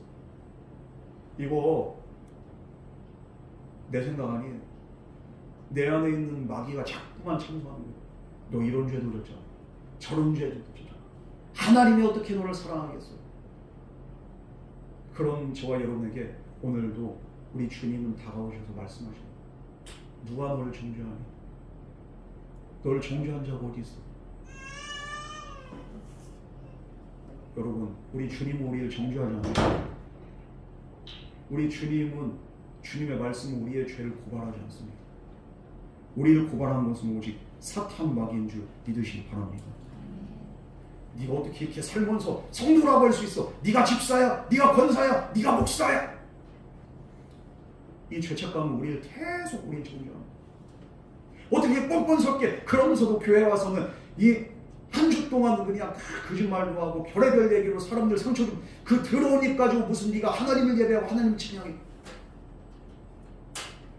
이거 내 생각 아니에요. 내 안에 있는 마귀가 자꾸만 참소하는 거예요. 너 이런 죄도 졌잖아. 저런 죄도 졌잖아. 하나님이 어떻게 너를 사랑하겠어? 그런 저와 여러분에게 오늘도 우리 주님은 다가오셔서 말씀하십니다. 누가 너를 정죄하니? 너를 정죄한 자가 어디 있어? 여러분, 우리 주님은 우리를 정죄하지 않아요. 우리 주님은 주님의 말씀은 우리의 죄를 고발하지 않습니다. 우리를 고발하는 것은 오직 사탄 마귀인 줄 믿으시기 바랍니다. 네가 어떻게 이렇게 살면서 성도라고 할 수 있어? 네가 집사야, 네가 권사야, 네가 목사야. 이 죄책감은 우리를 계속 우리를 정죄합니다. 어떻게 뻔뻔스럽게 그러면서도 교회 와서는 이 한 주 동안 그냥 거짓말도 하고 별의별 얘기로 사람들 상처 좀 그 더러운 입 가지고 무슨 네가 하나님을 예배하고 하나님을 찬양해.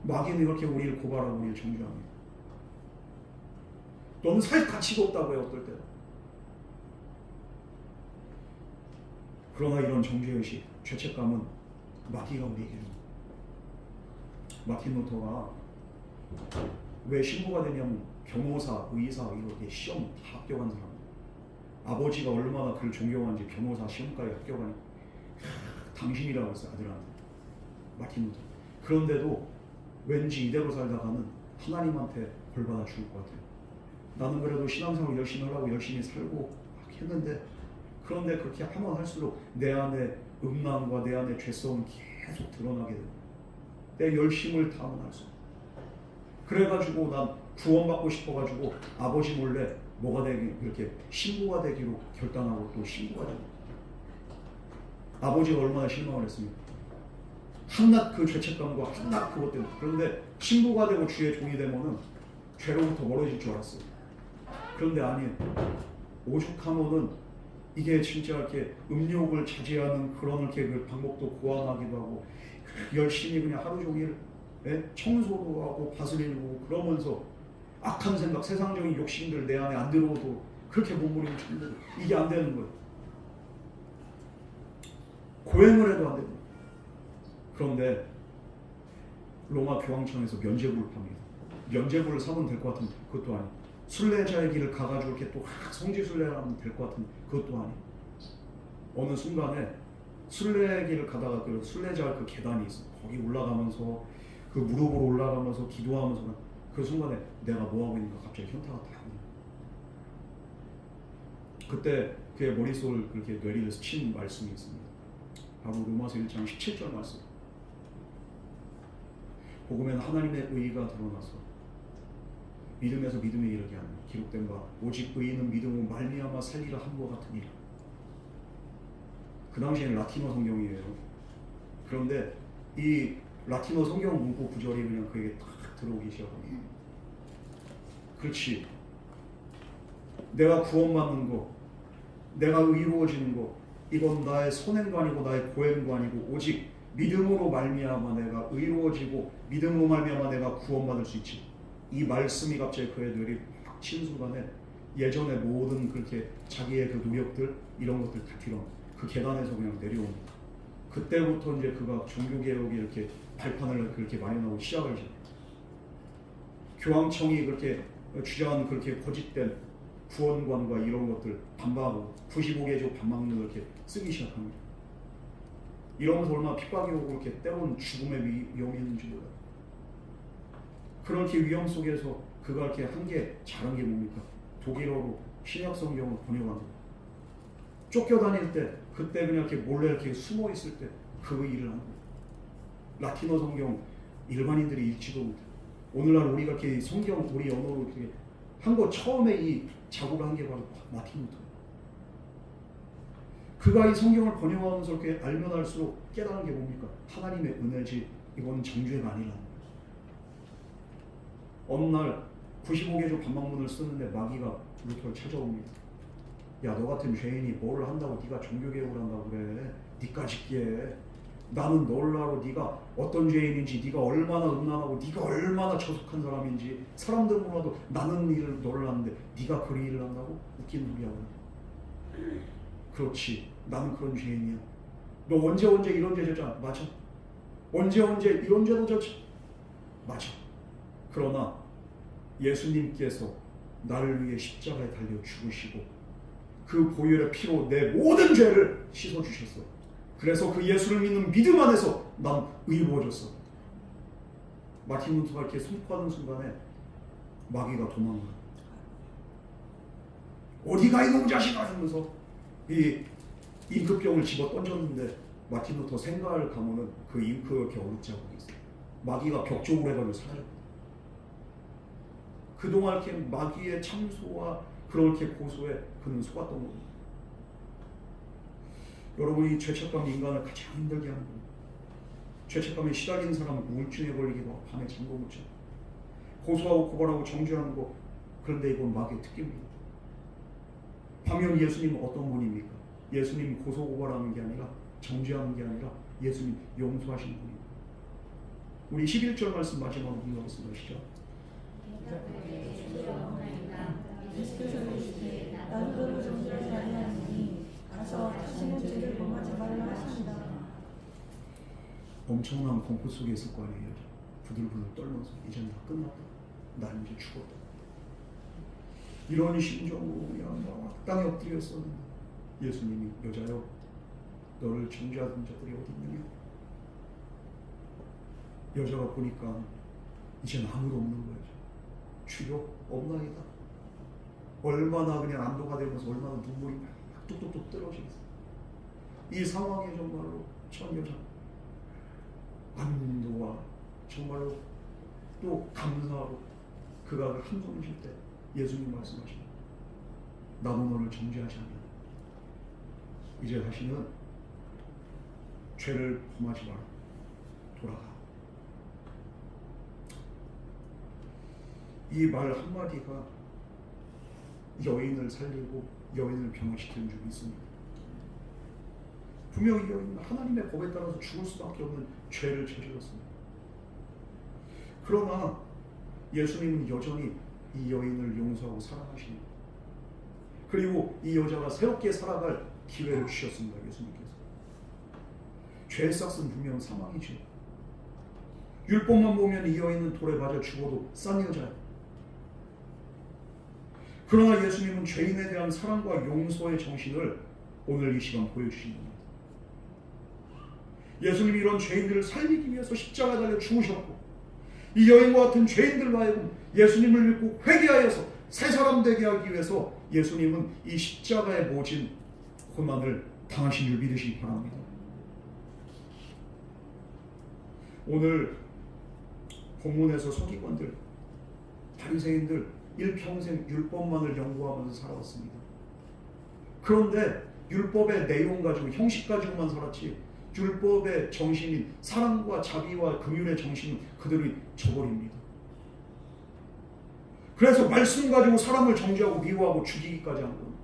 마귀는 이렇게 우리를 고발하고 우리를 정죄합니다. 너는 살 가치가 없다고 해요, 어떨 때는. 그러나 이런 정죄의식, 죄책감은 마귀가 우리에게 줍니다. 마틴 루터가 왜 신부가 되냐면 변호사, 의사 이렇게 시험 다 합격한 사람. 아버지가 얼마나 그를 존경하는지 변호사 시험까지 합격하니 당신이라고 했어요, 아들한테. 마틴 루터. 그런데도 왠지 이대로 살다가는 하나님한테 벌받아 죽을 것 같아요. 나는 그래도 신앙생활 열심히 하려고 열심히 살고 했는데, 그런데 그렇게 하면 할수록 내 안에 음란과 내 안에 죄성은 계속 드러나게 돼요. 내 열심을 다하면 할수록. 그래가지고 난 구원받고 싶어가지고 아버지 몰래 뭐가 되기, 이렇게 신부가 되기로 결단하고 또 신부가 되고. 아버지가 얼마나 실망을 했습니까? 한낱 그 죄책감과 한낱 그것 때문에. 그런데 신부가 되고 주의 종이 되면은 죄로부터 멀어질 줄 알았어요. 그런데 아니에요. 오죽하면은 이게 진짜 이렇게 음욕을 자제하는 그런 이렇게 그 방법도 고안하기도 하고 열심히 그냥 하루 종일 청소도 하고 밭을 일고 그러면서 악한 생각, 세상적인 욕심들 내 안에 안 들어오도 그렇게 몸부림을 쳤는데 이게 안 되는 거예요. 고행을 해도 안 됩니다. 그런데 로마 교황청에서 면죄부를 팝니다. 면죄부를 사면 될 것 같은데 그것도 아니에요. 순례자의 길을 가가지고 이렇게 또 성지순례를 하면 될 것 같은 그것도 아니고 어느 순간에 순례 길을 가다가 그 순례자 그 계단이 있어. 거기 올라가면서 그 무릎으로 올라가면서 기도하면서 그 순간에 내가 뭐 하고 있는가 갑자기 현타가 딱 오는 거야. 그때 그의 머릿속을 그렇게 뇌리를 스친 말씀이 있습니다. 바로 로마서 1장 17절 말씀. 복음에는 하나님의 의의가 드러나서 믿음에서 믿음에 이르게 하는 기록된 바 오직 의인은 믿음으로 말미암아 살리라 함과 같으니라. 그 당시에는 라틴어 성경이에요. 그런데 이 라틴어 성경 문구 구절이 그냥 그에게 딱 들어오기 시작합니다. 그렇지. 내가 구원받는 거, 내가 의로워지는 거, 이건 나의 선행도 아니고 나의 고행도 아니고 오직 믿음으로 말미암아 내가 의로워지고 믿음으로 말미암아 내가 구원받을 수 있지. 이 말씀이 갑자기 그의 뇌를 확 치는 순간에 예전의 모든 그렇게 자기의 그 노력들 이런 것들 다 뒤로 그 계단에서 그냥 내려옵니다. 그때부터 이제 그가 종교개혁이 이렇게 발판을 그렇게 마련하고 시작을 했죠. 교황청이 그렇게 주장하는 그렇게 거짓된 구원관과 이런 것들 반박하고 95개조 반박문을 이렇게 쓰기 시작합니다. 이러면서 얼마나 핍박이 오고 이렇게 때로는 죽음의 위험이 있는지 몰라요. 그렇게 위험 속에서 그가 이렇게 한 게 잘한 게 뭡니까? 독일어로 신약 성경을 번역한 거. 쫓겨다닐 때 그때 그냥 이렇게 몰래 이렇게 숨어 있을 때 그 일을 한 거예요. 라틴어 성경 일반인들이 읽지도 못해요. 오늘날 우리가 이렇게 성경 우리 언어로 이렇게 한 거 처음에 이 작업을 한 게 바로 마틴 루터. 그가 이 성경을 번역하면서 이렇게 알면 알수록 깨달은 게 뭡니까? 하나님의 은혜지 이건 정죄가 아니라는 거예요. 어느 날 95개조 반박문을 쓰는데 마귀가 루터를 찾아옵니다. 야, 너 같은 죄인이 뭘 한다고 네가 종교개혁을 한다고 그래? 니까짓기에 나는 너를 알아. 네가 어떤 죄인인지, 네가 얼마나 음란하고 네가 얼마나 저속한 사람인지 사람들은 몰라도 나는 일을 너를 아는데 네가 그 일을 한다고? 웃기는 소리야. 그렇지, 나는 그런 죄인이야. 너 언제 이런 죄 졌잖아. 맞아. 언제 이런 죄도 졌지. 맞아. 그러나 예수님께서 나를 위해 십자가에 달려 죽으시고 그 보혈의 피로 내 모든 죄를 씻어주셨어. 그래서 그 예수를 믿는 믿음 안에서 난 의로워졌어. 마틴 루터가 이렇게 선포하는 순간에 마귀가 도망가. 어디가 이놈 자식아 하면서 이 잉크병을 집어 던졌는데 마틴 루터 생각을 가면은 그 잉크 이렇게 어릿자국이 있어요. 마귀가 벽쪽으로 해가지고 사라졌거든. 그동안 이렇게 마귀의 참소와 그렇게 고소에 그는 속았던 겁니다. 여러분이 죄책감 인간을 가장 힘들게 하는 겁니다. 죄책감에 시달리는 사람은 우울증에 걸리기도 하고 밤에 잠도 못 자고 고소하고 고발하고 정죄하는 거. 그런데 이건 마귀의 특기입니다. 반면 예수님은 어떤 분입니까? 예수님이 고소고발하는 게 아니라 정죄하는 게 아니라 예수님 용서하시는 분입니다. 우리 11절 말씀 마지막으로 공부하겠습니다. 시작. 예수께서 이르시되 나도 너를 정죄하지 아니하노니 가서 다시는 죄를 범하지 말라 하신다. 엄청난 공포 속에 있을 거 아니에요. 부들부들 떨면서 이제는 다 끝났다. 난 이제 죽었다. 이런 심정으로 그냥 막 땅에 엎드려 있었는데 예수님이 여자여 너를 정죄하던 자들이 어디 있느냐? 여자가 보니까 이제는 아무도 없는 거예요. 주여 없나이다. 얼마나 그냥 안도가 되면서 얼마나 눈물이 막 뚝뚝뚝 떨어지겠어요. 이 상황에 정말로 전 여자 안도와 정말로 또 감사하고 그가 한숨을 쉴 때 예수님 말씀하십니다. 나도 너를 정죄하지 않는다. 이제 다시는 죄를 범하지 마라. 돌아가. 이 말 한마디가 여인을 살리고 여인을 변화시키는 줄 믿습니다. 분명히 여인은 하나님의 법에 따라서 죽을 수밖에 없는 죄를 저질렀습니다. 그러나 예수님은 여전히 이 여인을 용서하고 사랑하십니다. 그리고 이 여자가 새롭게 살아갈 기회를 주셨습니다. 예수님께서. 죄의 싹은 분명 사망이죠. 율법만 보면 이 여인은 돌에 맞아 죽어도 싼 여자예요. 그러나 예수님은 죄인에 대한 사랑과 용서의 정신을 오늘 이 시간 보여주신 겁니다. 예수님이 이런 죄인들을 살리기 위해서 십자가에 달려 죽으셨고, 이 여인과 같은 죄인들로 하여금 예수님을 믿고 회개하여서 새 사람 되게 하기 위해서 예수님은 이 십자가의 모진 고난을 당하신 줄 믿으시기 바랍니다. 오늘 본문에서 서기관들, 바리새인들 일평생 율법만을 연구하면서 살아왔습니다. 그런데 율법의 내용 가지고, 형식 가지고만 살았지 율법의 정신인 사랑과 자비와 긍휼의 정신은 그대로 저버립니다. 그래서 말씀 가지고 사람을 정죄하고 미워하고 죽이기까지 한 겁니다.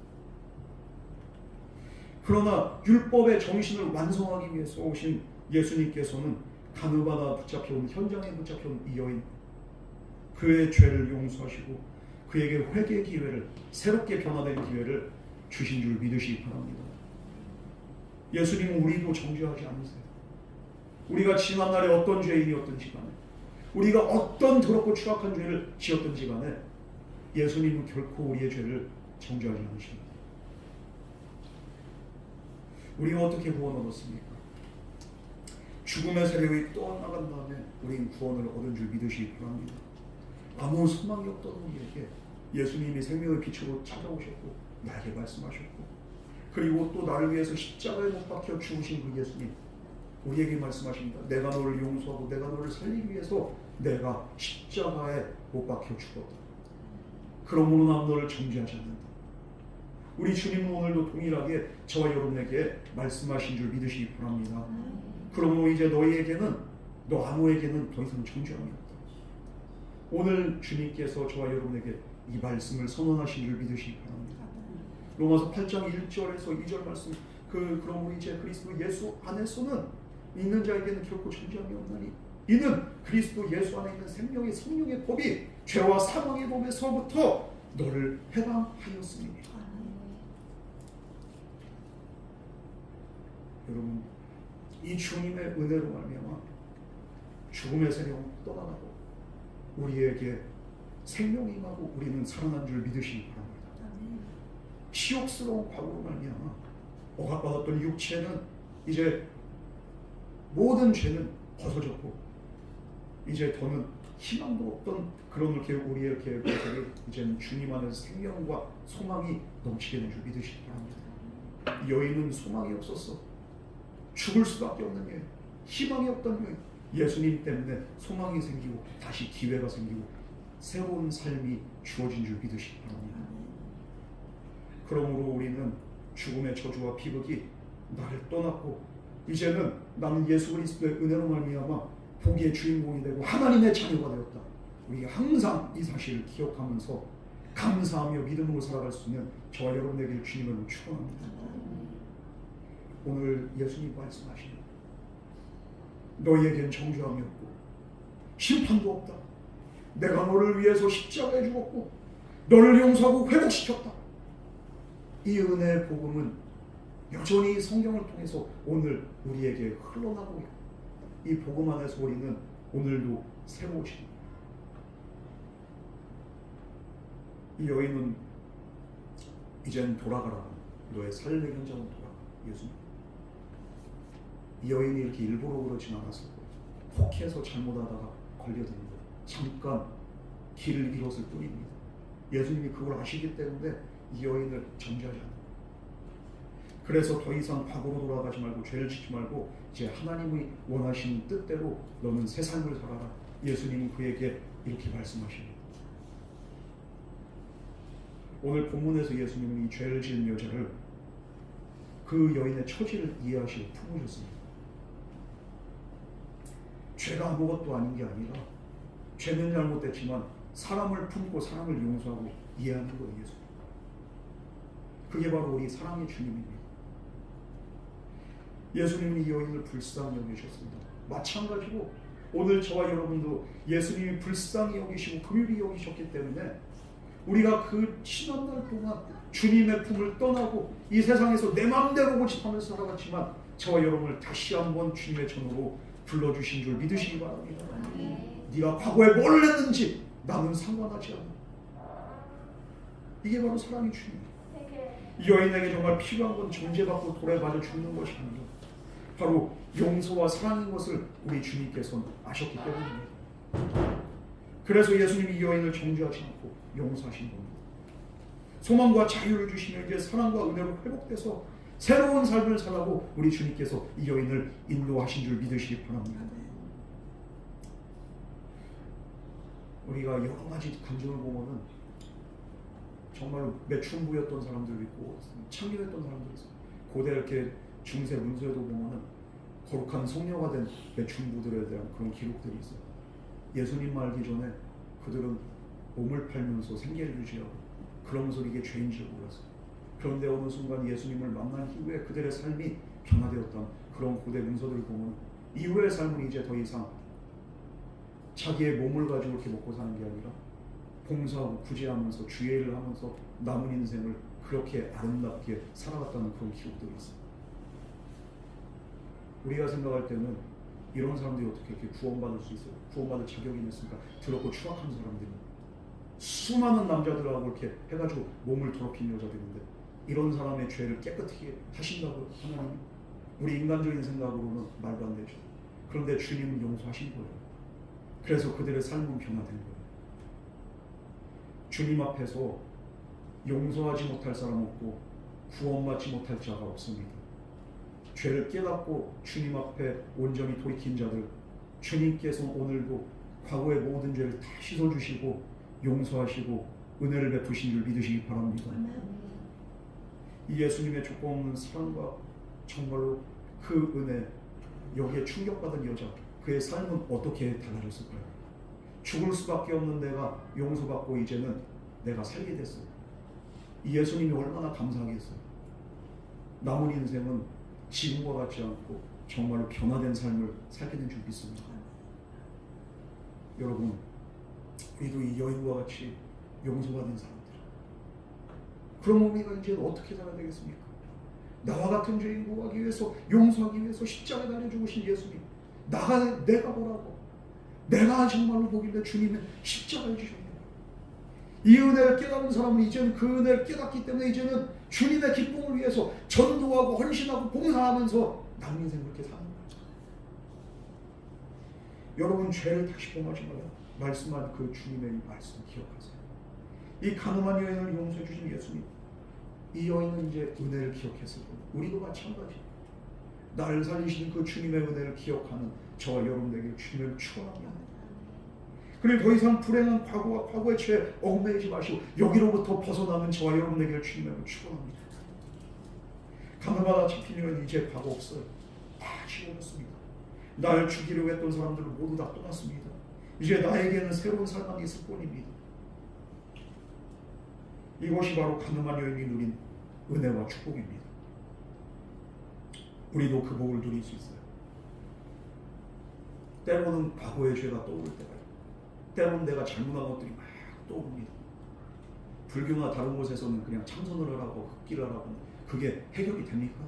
그러나 율법의 정신을 완성하기 위해서 오신 예수님께서는 가늠하다 붙잡혀온, 현장에 붙잡혀온 이 여인, 그의 죄를 용서하시고 그에게 회개 기회를, 새롭게 변화된 기회를 주신 줄 믿으시기 바랍니다. 예수님은 우리도 정죄하지 않으세요. 우리가 지난 날에 어떤 죄인이었든지 간에, 우리가 어떤 더럽고 추악한 죄를 지었든지 간에 예수님은 결코 우리의 죄를 정죄하지 않으십니다. 우리가 어떻게 구원 얻었습니까? 죽음의 세력이 떠나간 다음에 우리는 구원을 얻은 줄 믿으시기 바랍니다. 아무 소망이 없던 우리에게 예수님이 생명의 빛으로 찾아오셨고 나에게 말씀하셨고, 그리고 또 나를 위해서 십자가에 못 박혀 죽으신 그 예수님, 우리에게 말씀하십니다. 내가 너를 용서하고 내가 너를 살리기 위해서 내가 십자가에 못 박혀 죽었다. 그러므로 난 너를 정죄하지 않는다. 우리 주님은 오늘도 동일하게 저와 여러분에게 말씀하신 줄 믿으시기 바랍니다. 그러므로 이제 너희에게는, 너 아무에게는 더 이상 정죄함이 없다. 오늘 주님께서 저와 여러분에게 이 말씀을 선언하신 줄 믿으시기 바랍니다. 로마서 8장 1절에서 2절 말씀, 그러므로 이제 그리스도 예수 안에서는 있는 자에게는 결코 정죄함이 없나니 이는 그리스도 예수 안에 있는 생명의 성령의 법이 죄와 사망의 법에서부터 너를 해방하였습니다. 여러분, 이 주님의 은혜로 말미암아 죽음의 세력은 떠나가고 우리에게 생명이 임하고 우리는 살아난 줄 믿으시기 바랍니다. 치욕스러운 과거로 말미암아 억압받았던 육체는 이제 모든 죄는 벗어졌고 이제 더는 희망도 없던 그런 우리의 모습을 이제는 주님 안에서 생명과 소망이 넘치게 된 줄 믿으시기 바랍니다. 이 여인은 소망이 없었어. 죽을 수밖에 없는 여인, 희망이 없던 여인, 예수님 때문에 소망이 생기고 다시 기회가 생기고 새로운 삶이 주어진 줄 믿으시기 바랍니다. 그러므로 우리는 죽음의 저주와 비극이 나를 떠났고 이제는 나는 예수 그리스도의 은혜로 말미암아 복의 주인공이 되고 하나님의 자녀가 되었다. 우리가 항상 이 사실을 기억하면서 감사하며 믿음으로 살아갈 수 있는 저와 여러분에게 주님을 축원합니다. 오늘 예수님 말씀하시는 너희에겐 정죄함이 없고 심판도 없다. 내가 너를 위해서 십자가에 죽었고 너를 용서하고 회복시켰다. 이 은혜의 복음은 여전히 성경을 통해서 오늘 우리에게 흘러나오고 있고 이 복음 안에서 우리는 오늘도 새로워집니다. 이 여인은 이젠 돌아가라. 너의 삶의 현장으로 돌아가. 예수님. 이 여인이 이렇게 일부러 그러진 않았을 거예요. 혹해서 잘못하다가 걸려드는 거예요. 잠깐 길을 잃었을 뿐입니다. 예수님이 그걸 아시기 때문에 이 여인을 정죄하지 않는 거예요. 그래서 더 이상 과거로 돌아가지 말고 죄를 짓지 말고 이제 하나님이 원하시는 뜻대로 너는 새 삶을 살아라. 예수님은 그에게 이렇게 말씀하십니다. 오늘 본문에서 예수님은 이 죄를 지은 여자를 그 여인의 처지를 이해하시고 품으셨습니다. 죄가 아무것도 아닌 게 아니라 죄는 잘못됐지만 사람을 품고 사람을 용서하고 이해하는 거예요. 예수. 그게 바로 우리 사랑의 주님입니다. 예수님이 이 여인을 불쌍히 여기셨습니다. 마찬가지로 오늘 저와 여러분도 예수님이 불쌍히 여기시고 긍휼히 여기셨기 때문에 우리가 그 지난날 동안 주님의 품을 떠나고 이 세상에서 내 마음대로 고집하면서 살아갔지만 저와 여러분을 다시 한번 주님의 전으로 불러주신 줄 믿으시기 바랍니다. 네가 과거에 뭘 했는지 나는 상관하지 않아. 이게 바로 사랑의 주님이에요. 이 여인에게 정말 필요한 건 정죄받고 돌에 맞아 죽는 것이 아니라 바로 용서와 사랑인 것을 우리 주님께서는 아셨기 때문입니다. 그래서 예수님이 이 여인을 정죄하지 않고 용서하신 겁니다. 소망과 자유를 주시며 이제 사랑과 은혜로 회복돼서 새로운 삶을 살라고 우리 주님께서 이 여인을 인도하신 줄 믿으시기 바랍니다. 우리가 여러 가지 감정을 보면은 정말로 매춘부였던 사람들도 있고 창녀였던 사람들도 있어요. 고대 이렇게 중세 문서에도 보면은 거룩한 성녀가 된 매춘부들에 대한 그런 기록들이 있어요. 예수님 말기 전에 그들은 몸을 팔면서 생계를 유지하고 그러면서 이게 죄인 줄 몰랐어요. 그런데 어느 순간 예수님을 만난 이후에 그들의 삶이 변화되었던 그런 고대 문서들을 보면 이후의 삶은 이제 더 이상 자기의 몸을 가지고 이렇게 먹고 사는 게 아니라 봉사하고 구제하면서 주의를 하면서 남은 인생을 그렇게 아름답게 살아갔다는 그런 기록들이 있어요. 우리가 생각할 때는 이런 사람들이 어떻게 이렇게 구원받을 수 있어요? 구원받을 자격이 있습니까? 더럽고 추악한 사람들이 수많은 남자들하고 이렇게 해가지고 몸을 더럽힌 여자들인데 이런 사람의 죄를 깨끗하게 하신다고 하나님? 우리 인간적인 생각으로는 말도 안 되죠. 그런데 주님은 용서하신 거예요. 그래서 그들의 삶은 변화된 거예요. 주님 앞에서 용서하지 못할 사람 없고 구원받지 못할 자가 없습니다. 죄를 깨닫고 주님 앞에 온전히 돌이킨 자들, 주님께서 오늘도 과거의 모든 죄를 다 씻어주시고 용서하시고 은혜를 베푸신 줄 믿으시기 바랍니다. 이 예수님의 조건 없는 사랑과 정말로 그 은혜, 여기에 충격받은 여자, 그의 삶은 어떻게 달라졌을까요? 죽을 수밖에 없는 내가 용서받고 이제는 내가 살게 됐어요. 이 예수님이 얼마나 감사하겠어요. 남은 인생은 지금과 같지 않고 정말로 변화된 삶을 살게 된 줄 믿습니다. 여러분, 우리도 이 여인과 같이 용서받은 사람들, 그럼 우리가 이제 어떻게 살아야 되겠습니까? 나와 같은 죄인 구하기 위해서, 용서하기 위해서 십자가에 달려 죽으신 예수님, 내가 보라고, 내가 정말로 보길래 주님은 십자가에 주셨네요. 이 은혜를 깨달은 사람은 이제는 그 은혜를 깨닫기 때문에 이제는 주님의 기쁨을 위해서 전도하고 헌신하고 봉사하면서 남은 인생 그렇게 사는 거예요. 여러분, 죄를 다시 범하지 말아요. 말씀한 그 주님의 이 말씀 기억하세요. 이 가늠한 여인을 용서해 주신 예수님, 이 여인은 이제 은혜를 기억했을 거예요. 우리도 마찬가지. 나를 살리시는 그 주님의 은혜를 기억하는 저와 여러분에게 주님을 축원합니다. 그리고 더 이상 불행한 과거와 과거의 죄에 얽매이지 마시고 여기로부터 벗어나는 저와 여러분에게 주님을 축원합니다. 가늠하다 잡힌 여인 이제 과거 없어요. 다 지워졌습니다. 날 죽이려고 했던 사람들은 모두 다 떠났습니다. 이제 나에게는 새로운 삶만 있을 뿐입니다. 이것이 바로 가늠한 여인이 누린 은혜와 축복입니다. 우리도 그 복을 누릴 수 있어요. 때로는 과거의 죄가 떠오를 때가 있고 때로는 내가 잘못한 것들이 막 떠오릅니다. 불교나 다른 곳에서는 그냥 참선을 하라고 흑기를 하라고 그게 해결이 됩니까?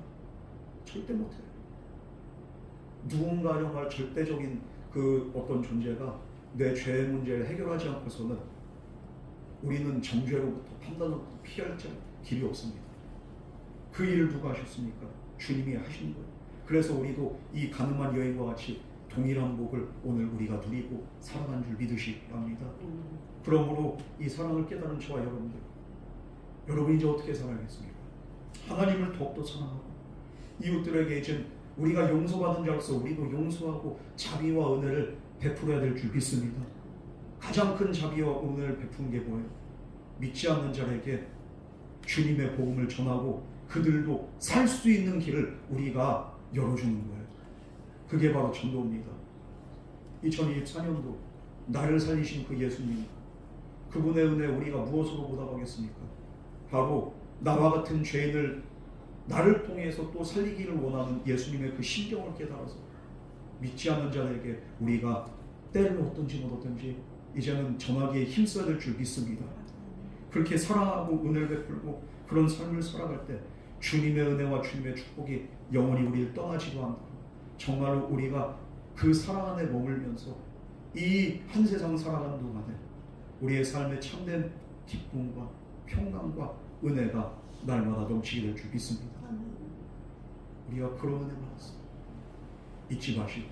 절대 못해요. 누군가 정말 절대적인 그 어떤 존재가 내 죄의 문제를 해결하지 않고서는 우리는 정죄로부터 판단으로부터 피할 길이 없습니다. 그 일을 누가 하셨습니까? 주님이 하신 거예요. 그래서 우리도 이 가늠한 여인과 같이 동일한 복을 오늘 우리가 누리고 살아간 줄 믿으시기 바랍니다. 그러므로 이 사랑을 깨달은 저와 여러분들, 여러분이 이제 어떻게 살아야겠습니까? 하나님을 더욱더 사랑하고 이웃들에게 이제 우리가 용서받은 자로서 우리도 용서하고 자비와 은혜를 베풀어야 될 줄 믿습니다. 가장 큰 자비와 은혜를 베푸는 게 뭐예요? 믿지 않는 자에게 주님의 복음을 전하고 그들도 살 수 있는 길을 우리가 열어주는 거예요. 그게 바로 전도입니다. 2024년도 나를 살리신 그 예수님, 그분의 은혜 우리가 무엇으로 보답하겠습니까? 바로 나와 같은 죄인을 나를 통해서 또 살리기를 원하는 예수님의 그 심정을 깨달아서 믿지 않는 자에게 우리가 때를 얻든지 못 얻든지 이제는 전하기에 힘써야 될 줄 믿습니다. 그렇게 사랑하고 은혜를 베풀고 그런 삶을 살아갈 때 주님의 은혜와 주님의 축복이 영원히 우리를 떠나지도 않고 정말로 우리가 그 사랑 안에 머물면서 이 한 세상 살아가는 동안에 우리의 삶의 참된 기쁨과 평강과 은혜가 날마다 넘치게 될 줄 믿습니다. 아멘. 우리가 그런 은혜 받았습니다. 잊지 마시고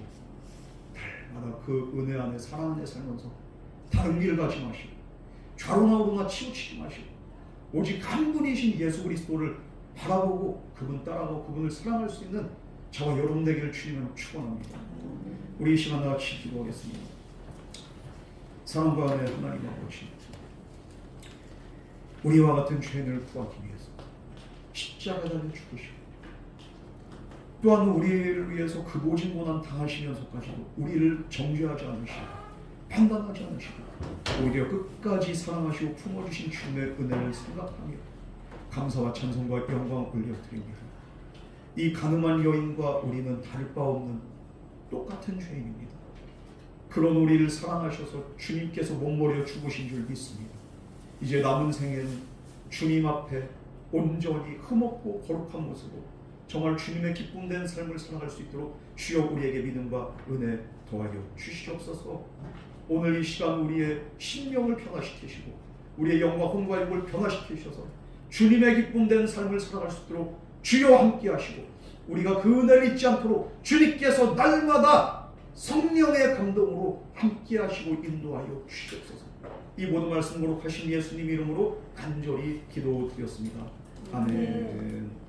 날마다 그 은혜 안에 사랑 안에 살면서 다른 길 가지 마시고 좌로나 우로나 치우치지 마시고 오직 한 분이신 예수 그리스도를 바라보고 그분 따라가고 그분을 사랑할 수 있는 저와 여러분 되기를 주님으로 축원합니다. 우리 이 시간 다 같이 기도하겠습니다. 사랑과 은혜 하나님 아버지, 우리와 같은 죄인을 구하기 위해서 십자가에 달려 죽으시고 또한 우리를 위해서 그 모진 고난 당하시면서까지도 우리를 정죄하지 않으시고 판단하지 않으시고 오히려 끝까지 사랑하시고 품어주신 주님의 은혜를 생각하며 감사와 찬송과 영광을 올려드립니다. 이 가늠한 여인과 우리는 다를 바 없는 똑같은 죄인입니다. 그런 우리를 사랑하셔서 주님께서 몸버려 죽으신 줄 믿습니다. 이제 남은 생에는 주님 앞에 온전히 흠없고 거룩한 모습으로 정말 주님의 기쁨된 삶을 살아갈 수 있도록 주여 우리에게 믿음과 은혜 더하여 주시옵소서. 오늘 이 시간 우리의 심령을 변화시키시고 우리의 영과 혼과 육을 변화시키셔서 주님의 기쁨된 삶을 살아갈 수 있도록 주여 함께 하시고 우리가 그 은혜를 잊지 않도록 주님께서 날마다 성령의 감동으로 함께 하시고 인도하여 주시옵소서. 이 모든 말씀 거룩하신 예수님 이름으로 간절히 기도드렸습니다. 아멘.